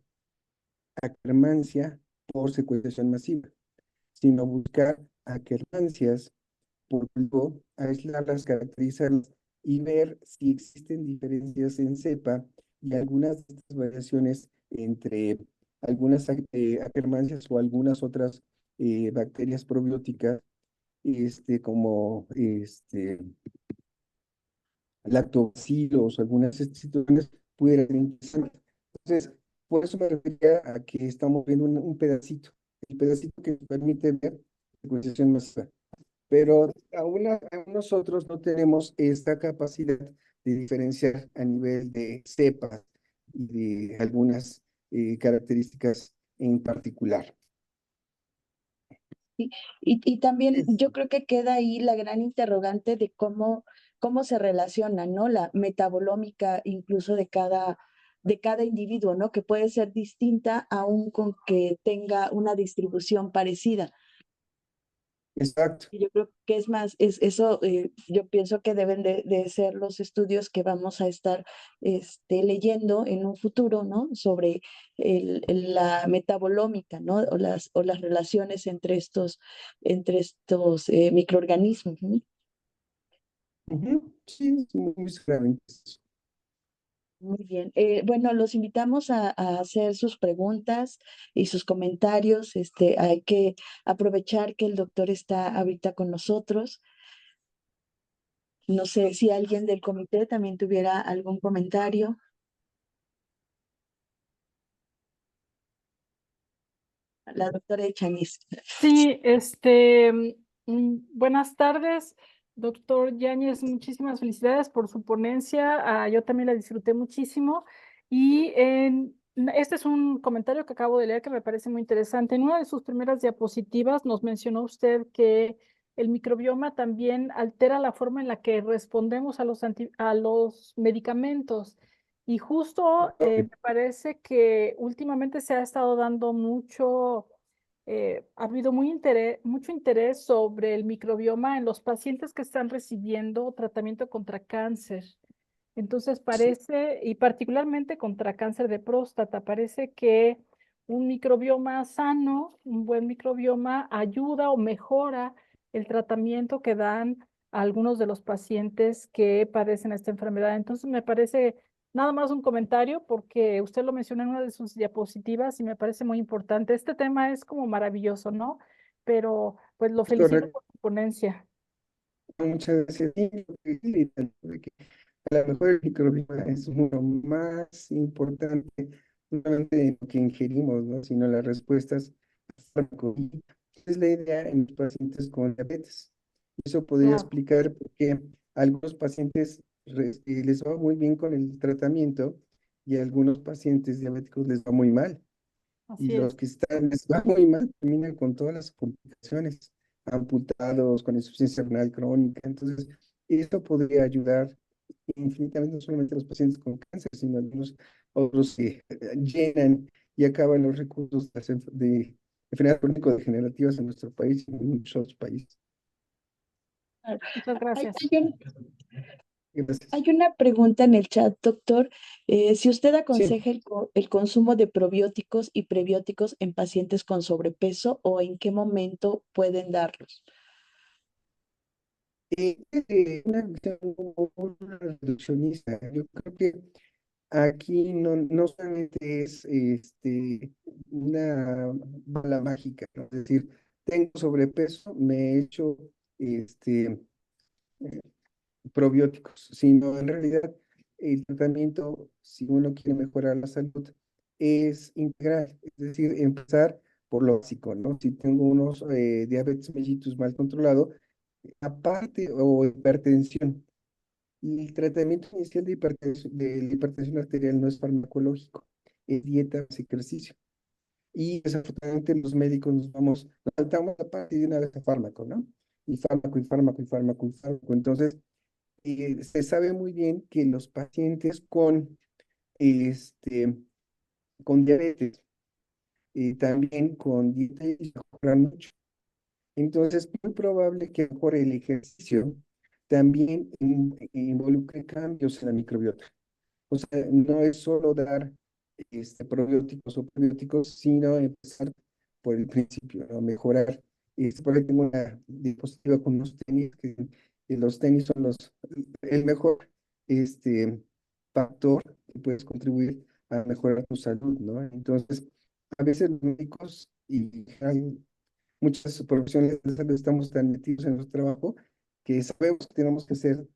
Akkermansia por secuenciación masiva, sino buscar Akkermansias por grupo, aislarlas, caracterizarlas y ver si existen diferencias en cepa y algunas de estas variaciones entre algunas Akkermansias o algunas otras bacterias probióticas, como lactobacilos o algunas de estas situaciones pudieran ser interesantes. Entonces, por eso me refería a que estamos viendo un pedacito, el pedacito que nos permite ver la secuenciación masiva. Pero aún nosotros no tenemos esta capacidad de diferenciar a nivel de cepas y de algunas características en particular. Y también yo creo que queda ahí la gran interrogante de cómo se relaciona, ¿no? La metabolómica incluso de cada individuo, ¿no? Que puede ser distinta aún con que tenga una distribución parecida. Exacto. Y yo creo que es más, eso, yo pienso que deben de ser los estudios que vamos a estar leyendo en un futuro, ¿no? Sobre la metabolómica, ¿no? O las relaciones entre estos microorganismos, ¿no? Ujú, sí, muy seguramente. Muy bien. Bueno, los invitamos a hacer sus preguntas y sus comentarios. Hay que aprovechar que el doctor está ahorita con nosotros. No sé si alguien del comité también tuviera algún comentario. La doctora Echaniz. Sí, buenas tardes, doctor Yáñez, muchísimas felicidades por su ponencia. Yo también la disfruté muchísimo. Este es un comentario que acabo de leer que me parece muy interesante. En una de sus primeras diapositivas nos mencionó usted que el microbioma también altera la forma en la que respondemos a los medicamentos. Y justo me parece que últimamente se ha estado dando ha habido mucho interés sobre el microbioma en los pacientes que están recibiendo tratamiento contra cáncer. Entonces parece, y particularmente contra cáncer de próstata, parece que un microbioma sano, un buen microbioma, ayuda o mejora el tratamiento que dan a algunos de los pacientes que padecen esta enfermedad. Entonces me parece nada más un comentario porque usted lo mencionó en una de sus diapositivas y me parece muy importante. Este tema es como maravilloso, ¿no? Pero pues lo Es felicito correcto. por su ponencia. Muchas gracias. Sí, porque a lo mejor el microbioma es uno más importante, no solamente en lo que ingerimos, ¿no? Sino las respuestas al fármaco. Y es la idea en los pacientes con diabetes. Eso podría Claro, explicar por qué a algunos pacientes les va muy bien con el tratamiento y a algunos pacientes diabéticos les va muy mal. Y así los es. que les va muy mal terminan con todas las complicaciones, amputados, con insuficiencia renal crónica. Entonces, esto podría ayudar infinitamente no solamente a los pacientes con cáncer, sino a algunos otros que llenan y acaban los recursos de enfermedades crónico-degenerativas en nuestro país y en muchos otros países. Muchas Hay, gracias. hay un- Gracias. hay una pregunta en el chat, doctor. Si usted Sí, aconseja el consumo de probióticos y prebióticos en pacientes con sobrepeso o en qué momento pueden darlos. una visión una reduccionista. Yo creo que aquí no solamente es una bala mágica, ¿no? Es decir, tengo sobrepeso, me he hecho este, probióticos, sino en realidad el tratamiento, si uno quiere mejorar la salud, es integral, es decir, empezar por lo básico, ¿no? Si tengo unos diabetes mellitus mal controlado, aparte o hipertensión, y el tratamiento inicial de la hipertensión arterial no es farmacológico, es dieta, es ejercicio. Y desafortunadamente los médicos nos saltamos a partir de una vez a fármaco, ¿no? Y fármaco, y fármaco, y fármaco, y fármaco. Entonces, se sabe muy bien que los pacientes este, con diabetes y también con dieta mejoran mucho. Entonces, es muy probable que por el ejercicio también involucre cambios en la microbiota. O sea, no es solo dar probióticos o probióticos, sino empezar por el principio, ¿no? Mejorar. Por ahí tengo una diapositiva con unos tenis, que los tenis son el mejor factor que puedes contribuir a mejorar tu salud, ¿no? Entonces, a veces los médicos y hay muchas profesiones de salud estamos tan metidos en nuestro trabajo que sabemos que tenemos que hacer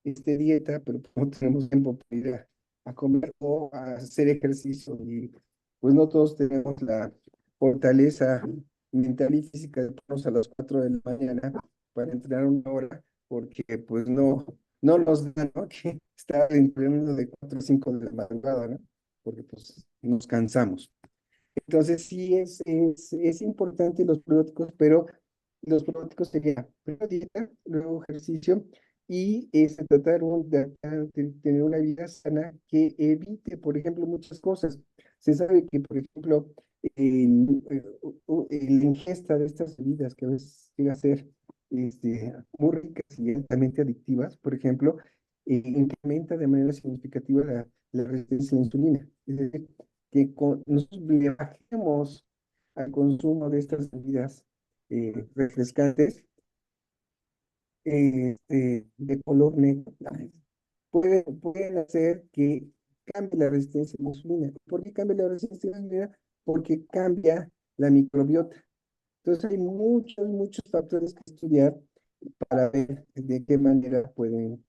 dieta, pero no tenemos tiempo para ir a comer o a hacer ejercicio. Y pues no todos tenemos la fortaleza mental y física de ponernos a las 4 de la mañana para entrenar una hora, porque pues no nos da, ¿no? Que estar entrenando de 4 a 5 de la madrugada, ¿no? Porque pues nos cansamos. Entonces sí es importante los probióticos, pero los probióticos serían primero dieta, luego ejercicio y tratar de tener una vida sana que evite, por ejemplo, muchas cosas. Se sabe que, por ejemplo, la ingesta de estas bebidas que a veces llega a ser muy ricas y altamente adictivas, por ejemplo, incrementa de manera significativa la resistencia a la insulina. Es decir, que nosotros le bajemos al consumo de estas bebidas refrescantes de color negro, pueden hacer que cambie la resistencia a la insulina. ¿Por qué cambia la resistencia a la insulina? Porque cambia la microbiota. Entonces hay muchos factores que estudiar para ver de qué manera pueden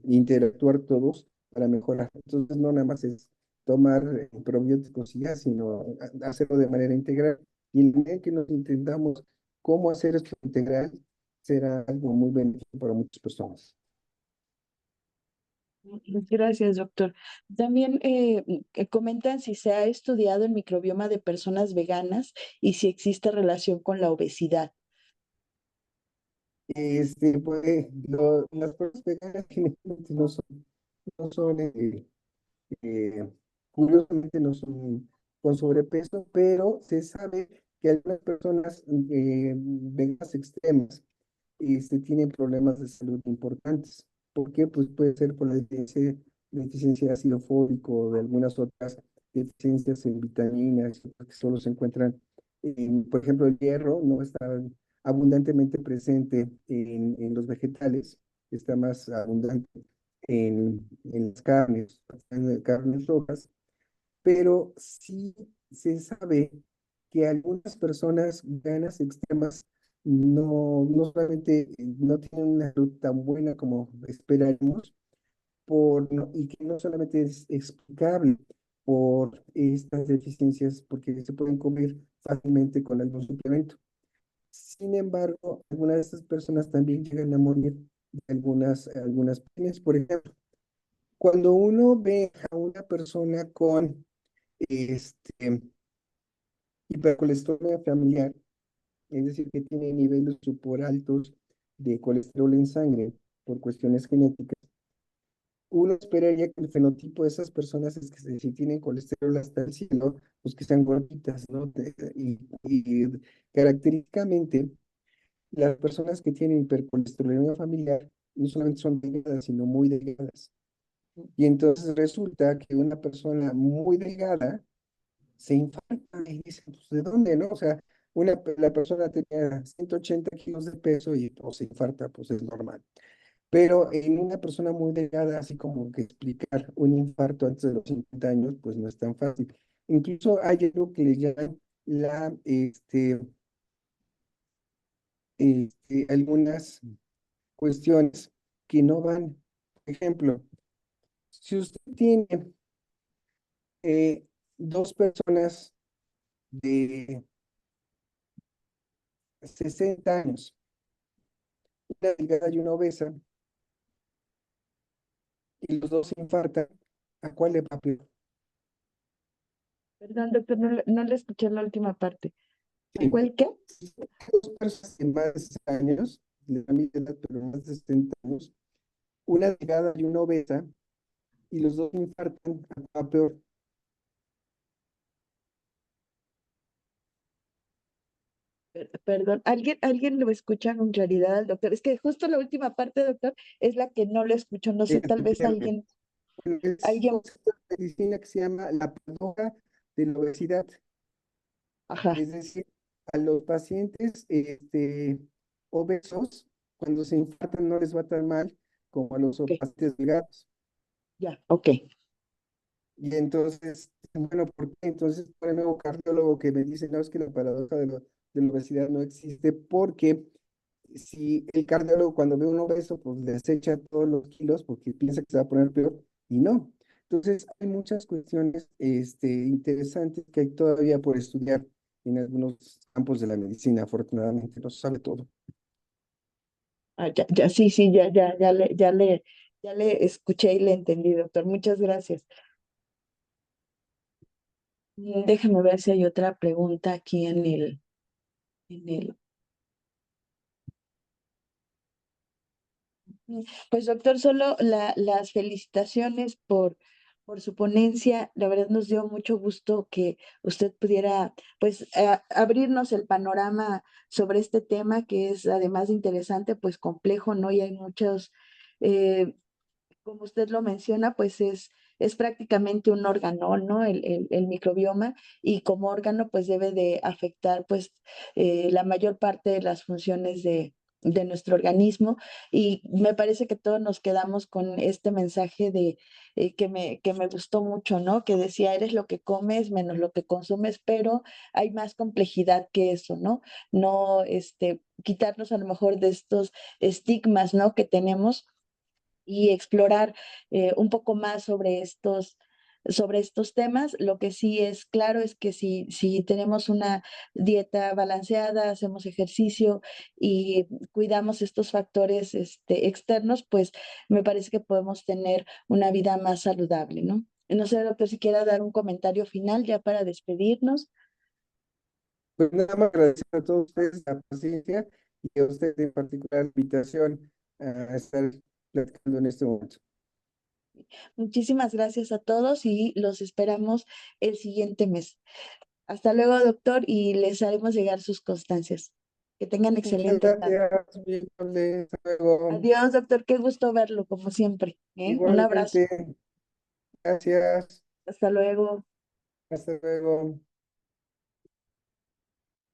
interactuar todos para mejorar. Entonces, no nada más es tomar probióticos y ya, sino hacerlo de manera integral. Y en la medida que nos intentamos cómo hacer esto integral, será algo muy beneficioso para muchas personas. Gracias, doctor. También comentan si se ha estudiado el microbioma de personas veganas y si existe relación con la obesidad. Pues, las personas veganas generalmente no son eh, curiosamente no son con sobrepeso, pero se sabe que algunas personas veganas extremas tienen problemas de salud importantes. ¿Por qué? Pues puede ser por la deficiencia de ácido fólico o de algunas otras deficiencias en vitaminas que solo se encuentran, por ejemplo, el hierro no está abundantemente presente en los vegetales, está más abundante en las carnes rojas, pero sí se sabe que algunas personas ganas extremas no solamente no tienen una salud tan buena como esperaríamos, y que no solamente es explicable por estas deficiencias, porque se pueden cubrir fácilmente con algún suplemento. Sin embargo, algunas de estas personas también llegan a morir de algunas penas. Por ejemplo, cuando uno ve a una persona con este, hipercolesterolemia familiar, es decir, que tiene niveles super altos de colesterol en sangre por cuestiones genéticas, uno esperaría que el fenotipo de esas personas es que si tienen colesterol hasta el cielo, pues que sean gorditas, ¿no? Y característicamente, las personas que tienen hipercolesterolemia familiar no solamente son delgadas, sino muy delgadas. Y entonces resulta que una persona muy delgada se infarta y dice, pues, ¿de dónde, no? O sea, la persona tenía 180 kilos de peso y pues, se infarta, pues es normal. Pero en una persona muy delgada, así como que explicar un infarto antes de los 50 años, pues no es tan fácil. Incluso hay algo que le llaman algunas cuestiones que no van. Por ejemplo, si usted tiene dos personas de 60 años, una delgada y una obesa, y los dos se infartan, ¿a cuál le va peor? Perdón, doctor, no le escuché la última parte. ¿A Sí, cuál qué? dos personas de más de 60 años, de la misma edad, pero más de 70 años, una delgada y una obesa, y los dos infartan, ¿a cuál va peor? Perdón, ¿alguien lo escucha con claridad al doctor? Es que justo la última parte, doctor, es la que no lo escucho. No sé, tal Se vez pierde. alguien, Bueno, es un alguien, concepto de medicina que se llama la paradoja de la obesidad. ajá, Es decir, a los pacientes obesos, cuando se infartan no les va tan mal como a los ok, pacientes delgados. ya, ok. Y entonces, bueno, ¿por qué? Entonces, por el nuevo cardiólogo que me dice, no, es que la paradoja de la obesidad no existe, porque si el cardiólogo cuando ve un obeso, pues le acecha todos los kilos porque piensa que se va a poner peor, y no. Entonces, hay muchas cuestiones interesantes que hay todavía por estudiar en algunos campos de la medicina. Afortunadamente, no se sabe todo. Sí, sí, ya le escuché y le entendí, doctor. Muchas gracias. Déjame ver si hay otra pregunta aquí en el. Pues doctor, solo las felicitaciones por su ponencia. La verdad nos dio mucho gusto que usted pudiera pues abrirnos el panorama sobre este tema que es además de interesante, pues complejo, ¿no? Y hay muchos, eh, como usted lo menciona, pues es prácticamente un órgano, ¿no? El microbioma y como órgano pues debe de afectar pues la mayor parte de las funciones de nuestro organismo y me parece que todos nos quedamos con este mensaje de que me gustó mucho, ¿no? Que decía, eres lo que comes menos lo que consumes, pero hay más complejidad que eso, ¿no? No, quitarnos a lo mejor de estos estigmas, ¿no? Que tenemos y explorar un poco más sobre estos temas. Lo que sí es claro es que si tenemos una dieta balanceada, hacemos ejercicio y cuidamos estos factores externos, pues me parece que podemos tener una vida más saludable, ¿no? No sé, doctor, si quiera dar un comentario final ya para despedirnos. Pues nada más agradecer a todos ustedes la paciencia y a ustedes en particular la invitación a estar platicando en este momento. Muchísimas gracias a todos y los esperamos el siguiente mes. Hasta luego, doctor, y les haremos llegar sus constancias. Que tengan Muchas excelente tarde. gracias, muy amable, hasta luego. Adiós, doctor, qué gusto verlo, como siempre. ¿Eh? Un abrazo. Igualmente, gracias, Hasta luego. hasta luego.